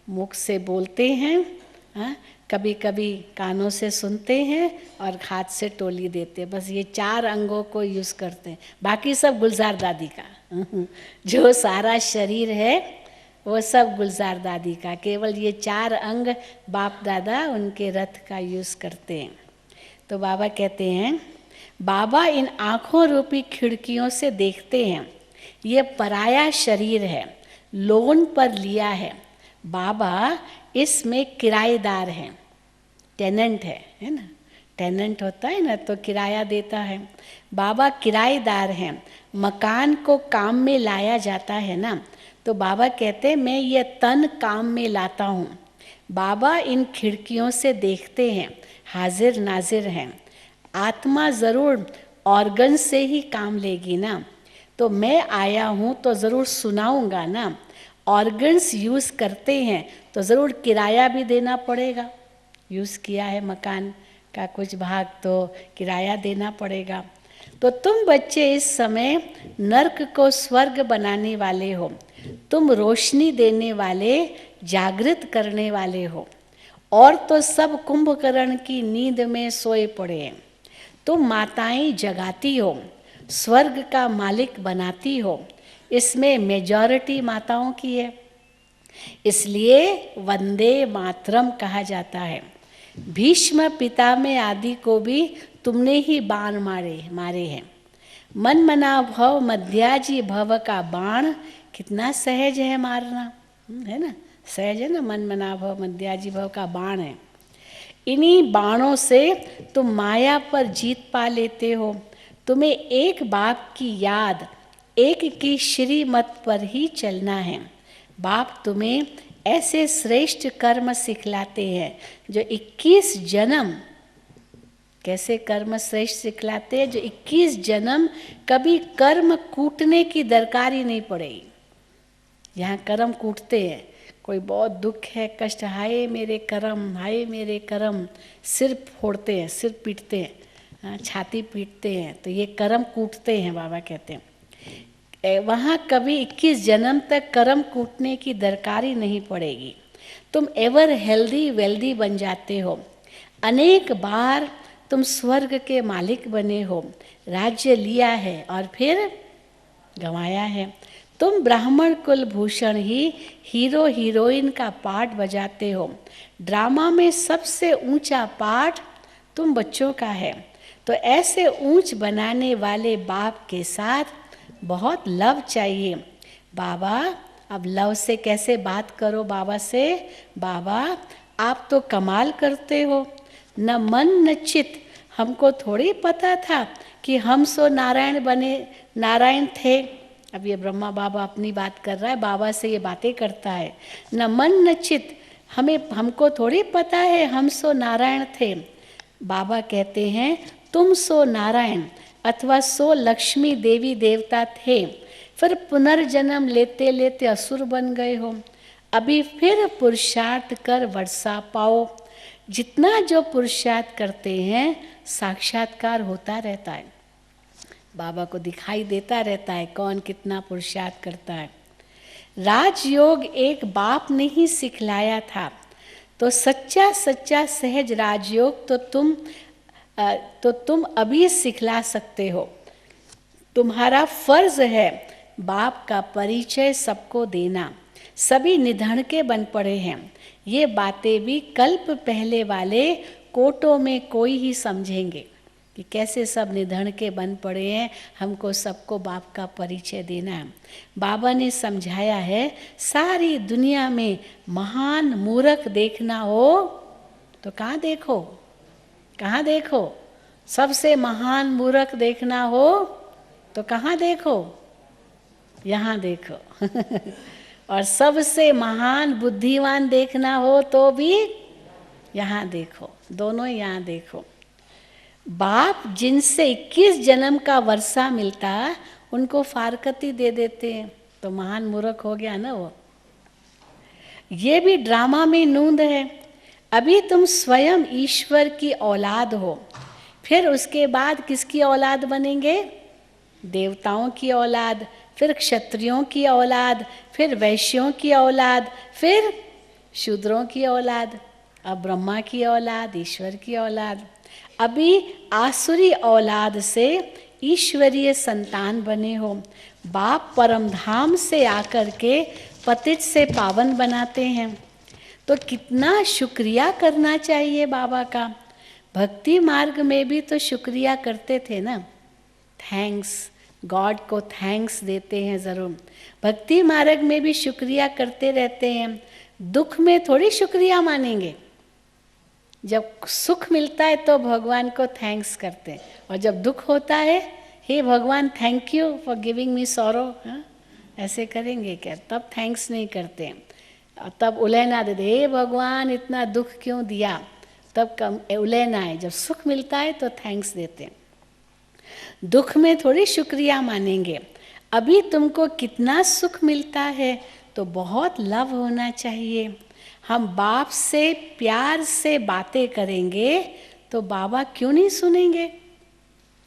मुख से बोलते हैं, हाँ, कभी कभी कानों से सुनते हैं और हाथ से टोली देते हैं। बस ये 4 अंगों को यूज़ करते हैं। बाकी सब गुलजार दादी का जो सारा शरीर है वो सब गुलजार दादी का। केवल ये 4 अंग बाप दादा उनके रथ का यूज़ करते हैं। तो बाबा कहते हैं बाबा इन आँखों रूपी खिड़कियों से देखते हैं। ये पराया शरीर है, लोन पर लिया है। बाबा इसमें किराएदार हैं, टेनेंट है ना। टेनेंट होता है ना तो किराया देता है। बाबा किराएदार हैं। मकान को काम में लाया जाता है ना, तो बाबा कहते हैं मैं ये तन काम में लाता हूँ। बाबा इन खिड़कियों से देखते हैं, हाजिर नाजिर हैं। आत्मा ज़रूर ऑर्गन से ही काम लेगी ना, तो मैं आया हूँ तो ज़रूर सुनाऊँगा ना। ऑर्गन्स यूज़ करते हैं तो ज़रूर किराया भी देना पड़ेगा। यूज़ किया है मकान का कुछ भाग तो किराया देना पड़ेगा। तो तुम बच्चे इस समय नर्क को स्वर्ग बनाने वाले हो। तुम रोशनी देने वाले, जागृत करने वाले हो। और तो सब कुंभकर्ण की नींद में सोए पड़े हैं। तुम माताएं जगाती हो, स्वर्ग का मालिक बनाती हो। इसमें मेजॉरिटी माताओं की है, इसलिए वंदे मातरम कहा जाता है। भीष्म पितामह आदि को भी तुमने ही बाण मारे हैं। मन मना भव मध्याजी भव का बाण कितना सहज है मारना, है ना। सहज है ना, मन मना भव मध्याजी भव का बाण है। इन्हीं बाणों से तुम माया पर जीत पा लेते हो। तुम्हें एक बाप की याद, एक की श्रीमत पर ही चलना है। बाप तुम्हें ऐसे श्रेष्ठ कर्म सिखलाते हैं जो 21 जन्म, कैसे कर्म श्रेष्ठ सिखलाते हैं जो 21 जन्म कभी कर्म कूटने की दरकार ही नहीं पड़ेगी। यहाँ कर्म कूटते हैं, कोई बहुत दुख है, कष्ट, हाय मेरे कर्म, हाय मेरे कर्म, सिर फोड़ते हैं, सिर पीटते हैं, छाती पीटते हैं, तो ये कर्म कूटते हैं। बाबा कहते हैं वहाँ कभी 21 जन्म तक कर्म कूटने की दरकार ही नहीं पड़ेगी। तुम एवर हेल्दी वेल्दी बन जाते हो। अनेक बार तुम स्वर्ग के मालिक बने हो, राज्य लिया है और फिर गंवाया है। तुम ब्राह्मण कुल भूषण ही हीरो हीरोइन का पार्ट बजाते हो। ड्रामा में सबसे ऊंचा पार्ट तुम बच्चों का है। तो ऐसे ऊंच बनाने वाले बाप के साथ बहुत लव चाहिए। बाबा अब लव से कैसे बात करो बाबा से। बाबा आप तो कमाल करते हो, न मन न चित। हमको थोड़ी पता था कि हम सो नारायण बने, नारायण थे। अब ये ब्रह्मा बाबा अपनी बात कर रहा है, बाबा से ये बातें करता है। न मन न चित, हमको थोड़ी पता है हम सो नारायण थे। बाबा कहते हैं तुम सो नारायण अथवा सो लक्ष्मी देवी देवता थे, फिर पुनर्जन्म लेते लेते असुर बन गए हो। अभी फिर पुरुषार्थ कर वर्षा पाओ। जितना जो पुरुषार्थ करते हैं साक्षात्कार होता रहता है, बाबा को दिखाई देता रहता है कौन कितना पुरुषार्थ करता है। राजयोग एक बाप ने ही सिखलाया था, तो सच्चा सच्चा सहज राजयोग तो तुम अभी सिखला सकते हो। तुम्हारा फर्ज है बाप का परिचय सबको देना। सभी निधन के बन पड़े हैं। ये बातें भी कल्प पहले वाले कोटों में कोई ही समझेंगे कि कैसे सब निधन के बन पड़े हैं, हमको सबको बाप का परिचय देना है। बाबा ने समझाया है सारी दुनिया में महान मूर्ख देखना हो तो कहाँ देखो, कहाँ देखो। सबसे महान मूर्ख देखना हो तो कहाँ देखो, यहाँ देखो और सबसे महान बुद्धिमान देखना हो तो भी यहाँ देखो। दोनों यहाँ देखो। बाप जिनसे 21 जन्म का वर्षा मिलता उनको फारकती दे देते हैं, तो महान मूर्ख हो गया ना वो। ये भी ड्रामा में नूंद है। अभी तुम स्वयं ईश्वर की औलाद हो, फिर उसके बाद किसकी औलाद बनेंगे? देवताओं की औलाद, फिर क्षत्रियों की औलाद, फिर वैश्यों की औलाद, फिर शूद्रों की औलाद, अब ब्रह्मा की औलाद, ईश्वर की औलाद। अभी आसुरी औलाद से ईश्वरीय संतान बने हो। बाप परम धाम से आकर के पतित से पावन बनाते हैं, तो कितना शुक्रिया करना चाहिए बाबा का। भक्ति मार्ग में भी तो शुक्रिया करते थे ना, थैंक्स, गॉड को थैंक्स देते हैं ज़रूर। भक्ति मार्ग में भी शुक्रिया करते रहते हैं। दुख में थोड़ी शुक्रिया मानेंगे। जब सुख मिलता है तो भगवान को थैंक्स करते हैं, और जब दुख होता है, हे भगवान thank you for giving me sorrow, ऐसे करेंगे क्या? तब थैंक्स नहीं करते हैं। तब उलहना देते, हे भगवान इतना दुख क्यों दिया, तब कम उलहना है। जब सुख मिलता है तो थैंक्स देते हैं। दुख में थोड़ी शुक्रिया मानेंगे। अभी तुमको कितना सुख मिलता है तो बहुत लव होना चाहिए। हम बाप से प्यार से बातें करेंगे तो बाबा क्यों नहीं सुनेंगे?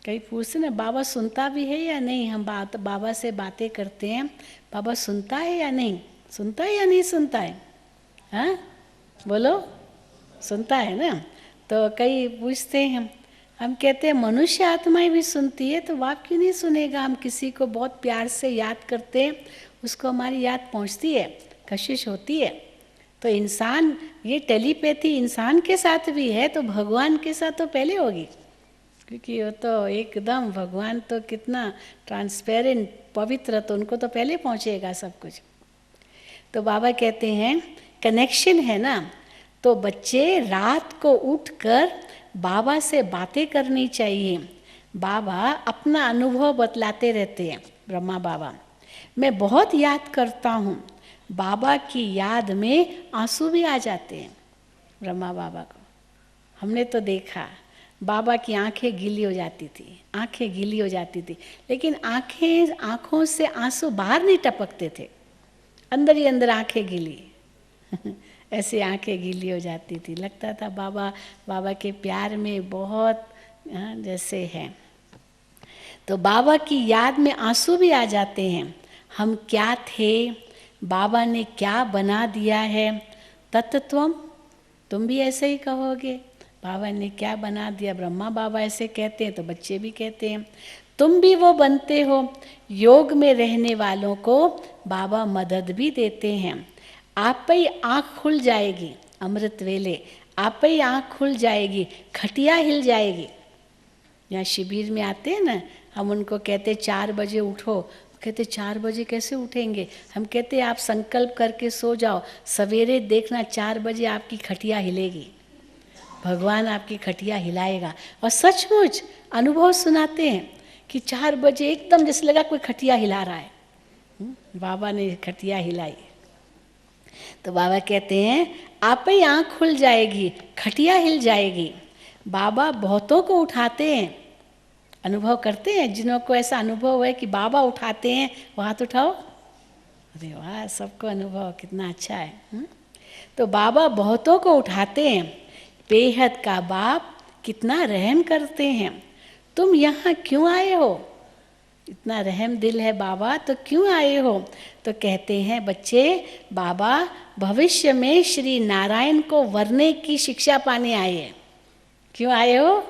कई पूछते ना, बाबा सुनता भी है या नहीं? हम बाबा से बातें करते हैं, बाबा सुनता है या नहीं? सुनता है या नहीं सुनता है? हाँ बोलो, सुनता है ना। तो कई पूछते हैं, हम कहते हैं मनुष्य आत्माएं भी सुनती है, तो बाप क्यों नहीं सुनेगा? हम किसी को बहुत प्यार से याद करते हैं, उसको हमारी याद पहुंचती है, कशिश होती है। तो इंसान, ये टेलीपैथी इंसान के साथ भी है, तो भगवान के साथ तो पहले होगी, क्योंकि वो तो एकदम भगवान तो कितना ट्रांसपेरेंट पवित्र, तो उनको तो पहले पहुंचेगा सब कुछ। तो बाबा कहते हैं कनेक्शन है ना, तो बच्चे रात को उठकर बाबा से बातें करनी चाहिए। बाबा अपना अनुभव बतलाते रहते हैं। ब्रह्मा बाबा, मैं बहुत याद करता हूँ, बाबा की याद में आंसू भी आ जाते हैं। ब्रह्मा बाबा को हमने तो देखा, बाबा की आंखें गीली हो जाती थी, आंखें गीली हो जाती थी, लेकिन आंखों से आंसू बाहर नहीं टपकते थे, अंदर ही अंदर आंखें गीली ऐसे आंखें गीली हो जाती थी। लगता था बाबा के प्यार में बहुत जैसे है। तो बाबा की याद में आंसू भी आ जाते हैं। हम क्या थे, बाबा ने क्या बना दिया है। तत्त्वम, तुम भी ऐसे ही कहोगे, बाबा ने क्या बना दिया। ब्रह्मा बाबा ऐसे कहते हैं तो बच्चे भी कहते हैं। तुम भी वो बनते हो। योग में रहने वालों को बाबा मदद भी देते हैं। आप ही आँख खुल जाएगी, अमृत वेले आप ही आँख खुल जाएगी, खटिया हिल जाएगी। यहाँ शिविर में आते हैं ना, हम उनको कहते 4 बजे उठो, कहते 4 बजे कैसे उठेंगे? हम कहते आप संकल्प करके सो जाओ, सवेरे देखना 4 बजे आपकी खटिया हिलेगी, भगवान आपकी खटिया हिलाएगा। और सचमुच अनुभव सुनाते हैं कि 4 बजे एकदम जैसे लगा कोई खटिया हिला रहा है, बाबा ने खटिया हिलाई। तो बाबा कहते हैं आप ही आँख खुल जाएगी, खटिया हिल जाएगी। बाबा बहुतों को उठाते हैं, अनुभव करते हैं। जिन्हों को ऐसा अनुभव है कि बाबा उठाते हैं, वो हाथ उठाओ। अरे वाह, सबको अनुभव कितना अच्छा है। तो बाबा बहुतों को उठाते हैं। बेहद का बाप कितना रहम करते हैं। तुम यहाँ क्यों आए हो? इतना रहम दिल है बाबा, तो क्यों आए हो? तो कहते हैं बच्चे, बाबा भविष्य में श्री नारायण को वरने की शिक्षा पाने आए हैं। क्यों आए हो?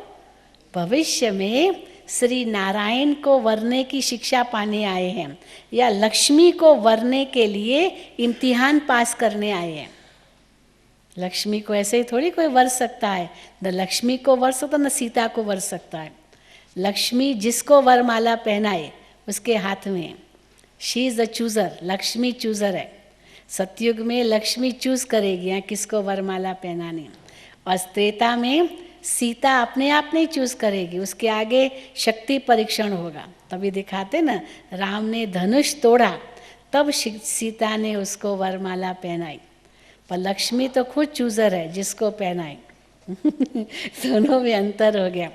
भविष्य में श्री नारायण को वरने की शिक्षा पाने आए हैं, या लक्ष्मी को वरने के लिए इम्तिहान पास करने आए हैं। लक्ष्मी को ऐसे ही थोड़ी कोई वर सकता है, न लक्ष्मी को वर सकता, न सीता को वर सकता है। लक्ष्मी जिसको वरमाला पहनाए उसके हाथ में, she is the chooser, Lakshmi chooser है। सतयुग में लक्ष्मी चूज़ करेगी यहाँ किसको वरमाला पहनानी, और त्रेता में सीता अपने आप नहीं चूज़ करेगी, उसके आगे शक्ति परीक्षण होगा। तभी दिखाते ना, राम ने धनुष तोड़ा तब सीता ने उसको वरमाला पहनाई, पर लक्ष्मी तो खुद चूज़र है, जिसको पहनाए। दोनों में अंतर हो गया।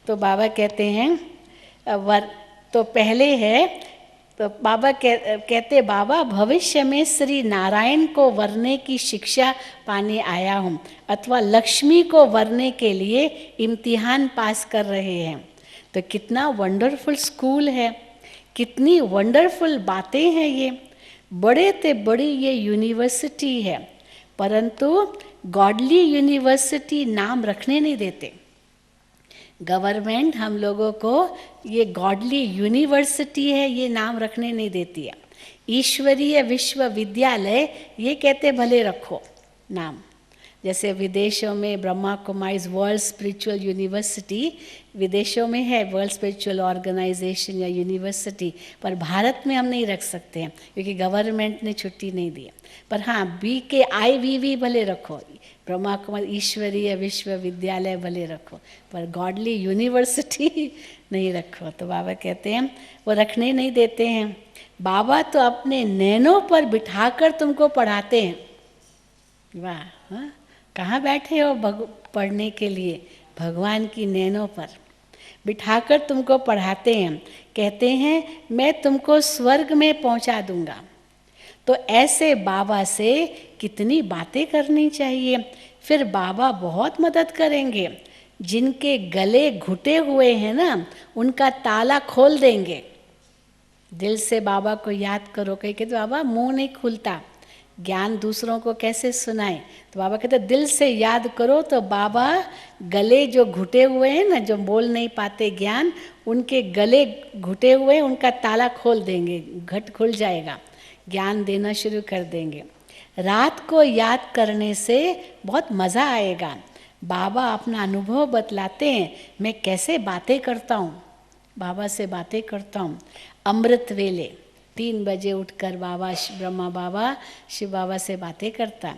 तो बाबा कहते हैं तो पहले है, तो बाबा कहते बाबा भविष्य में श्री नारायण को वरने की शिक्षा पाने आया हूँ, अथवा लक्ष्मी को वरने के लिए इम्तिहान पास कर रहे हैं। तो कितना वंडरफुल स्कूल है, कितनी वंडरफुल बातें हैं ये, बड़े ते बड़ी ये यूनिवर्सिटी है, परंतु गॉडली यूनिवर्सिटी नाम रखने नहीं देते। गवर्नमेंट हम लोगों को ये गॉडली यूनिवर्सिटी है ये नाम रखने नहीं देती है। ईश्वरीय विश्वविद्यालय ये कहते भले रखो नाम, जैसे विदेशों में Brahma Kumaris world spiritual university विदेशों में है, वर्ल्ड स्पिरिचुअल ऑर्गेनाइजेशन या यूनिवर्सिटी, पर भारत में हम नहीं रख सकते हैं क्योंकि गवर्नमेंट ने छुट्टी नहीं दी है। पर हाँ BKIVV भले रखो, ब्रह्मा कुमारी ईश्वरीय विश्वविद्यालय भले रखो, पर गॉडली यूनिवर्सिटी नहीं रखो। तो बाबा कहते हैं वो रखने नहीं देते हैं। बाबा तो अपने नैनों पर बिठाकर तुमको पढ़ाते हैं। वाह, हाँ, कहाँ बैठे हो पढ़ने के लिए? भगवान की नैनों पर बिठाकर तुमको पढ़ाते हैं। कहते हैं मैं तुमको स्वर्ग में पहुंचा दूंगा। तो ऐसे बाबा से कितनी बातें करनी चाहिए, फिर बाबा बहुत मदद करेंगे। जिनके गले घुटे हुए हैं ना, उनका ताला खोल देंगे। दिल से बाबा को याद करो, कहीं कहते बाबा मुंह नहीं खुलता, ज्ञान दूसरों को कैसे सुनाए? तो बाबा कहते दिल से याद करो, तो बाबा गले जो घुटे हुए हैं ना, जो बोल नहीं पाते ज्ञान, उनके गले घुटे हुए उनका ताला खोल देंगे, घट खुल जाएगा, ज्ञान देना शुरू कर देंगे। रात को याद करने से बहुत मज़ा आएगा। बाबा अपना अनुभव बतलाते हैं, मैं कैसे बातें करता हूँ, बाबा से बातें करता हूँ। अमृत वेले 3 बजे उठकर बाबा ब्रह्मा बाबा शिव बाबा से बातें करता।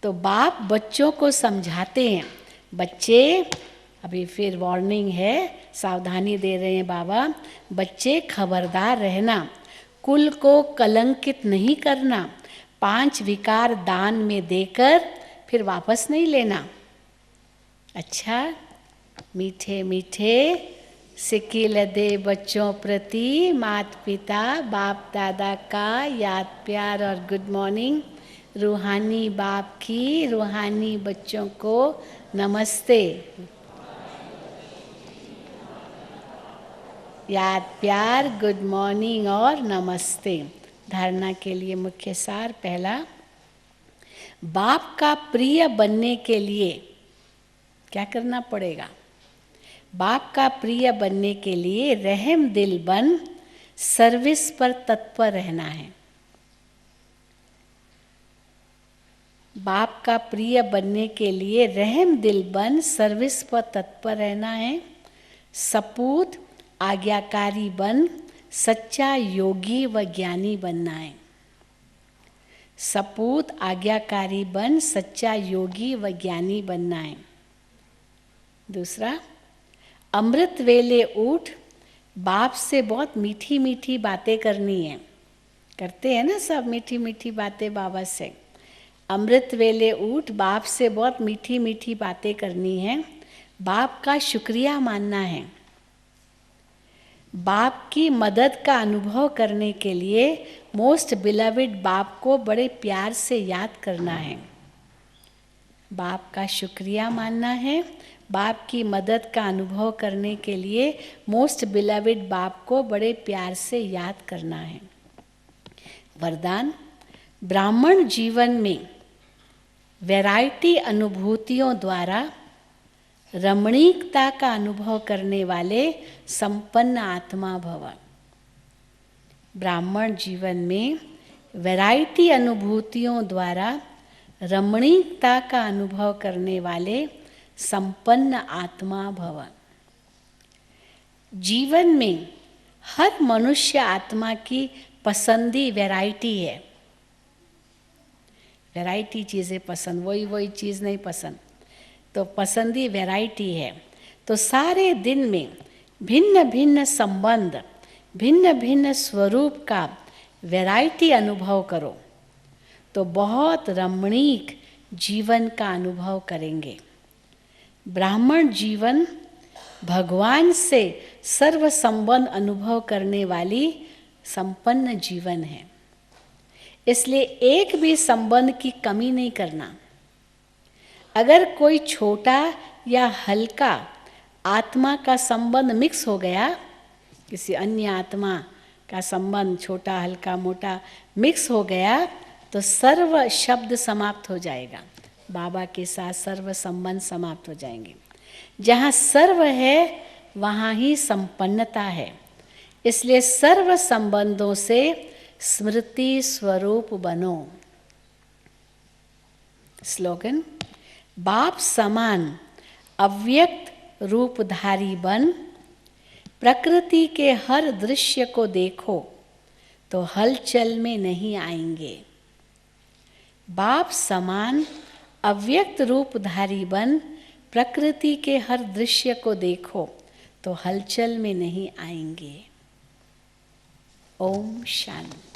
तो बाप बच्चों को समझाते हैं, बच्चे अभी फिर वार्निंग है, सावधानी दे रहे हैं बाबा, बच्चे खबरदार रहना, कुल को कलंकित नहीं करना, 5 विकार दान में देकर फिर वापस नहीं लेना। अच्छा, मीठे मीठे सिक्किल दे बच्चों प्रति माता पिता बाप दादा का याद प्यार और गुड मॉर्निंग। रूहानी बाप की रूहानी बच्चों को नमस्ते, याद प्यार गुड मॉर्निंग और नमस्ते। धारणा के लिए मुख्य सार, पहला, बाप का प्रिय बनने के लिए क्या करना पड़ेगा? बाप का प्रिय बनने के लिए रहम दिल बन सर्विस पर तत्पर रहना है। बाप का प्रिय बनने के लिए रहम दिल बन सर्विस पर तत्पर रहना है। सपूत आज्ञाकारी बन सच्चा योगी व ज्ञानी बनना है। सपूत आज्ञाकारी बन सच्चा योगी व ज्ञानी बनना है। दूसरा, अमृत वेले उठ बाप से बहुत मीठी मीठी बातें करनी है। करते हैं ना सब मीठी मीठी बातें बाबा से। अमृत वेले उठ बाप से बहुत मीठी मीठी बातें करनी है। बाप का शुक्रिया मानना है। बाप की मदद का अनुभव करने के लिए मोस्ट बिलविड बाप को बड़े प्यार से याद करना है। बाप का शुक्रिया मानना है। बाप की मदद का अनुभव करने के लिए मोस्ट बिलविड बाप को बड़े प्यार से याद करना है। वरदान, ब्राह्मण जीवन में वैरायटी अनुभूतियों द्वारा रमणीकता का अनुभव करने वाले संपन्न आत्मा भव। ब्राह्मण जीवन में वैरायटी अनुभूतियों द्वारा रमणीकता का अनुभव करने वाले संपन्न आत्मा भव। जीवन में हर मनुष्य आत्मा की पसंदी वैरायटी है। वैरायटी चीज़ें पसंद, वही चीज़ नहीं पसंद, तो पसंदी वैरायटी है। तो सारे दिन में भिन्न भिन्न संबंध, भिन्न भिन्न स्वरूप का वैरायटी अनुभव करो तो बहुत रमणीक जीवन का अनुभव करेंगे। ब्राह्मण जीवन भगवान से सर्व संबंध अनुभव करने वाली संपन्न जीवन है। इसलिए एक भी संबंध की कमी नहीं करना। अगर कोई छोटा या हल्का आत्मा का संबंध मिक्स हो गया, किसी अन्य आत्मा का संबंध छोटा हल्का मोटा मिक्स हो गया, तो सर्व शब्द समाप्त हो जाएगा। बाबा के साथ सर्व संबंध समाप्त हो जाएंगे। जहाँ सर्व है वहाँ ही संपन्नता है। इसलिए सर्व संबंधों से स्मृति स्वरूप बनो। स्लोगन: बाप समान अव्यक्त रूपधारी बन, प्रकृति के हर दृश्य को देखो तो हलचल में नहीं आएंगे। बाप समान अव्यक्त रूपधारी बन, प्रकृति के हर दृश्य को देखो तो हलचल में नहीं आएंगे। ओम शांति।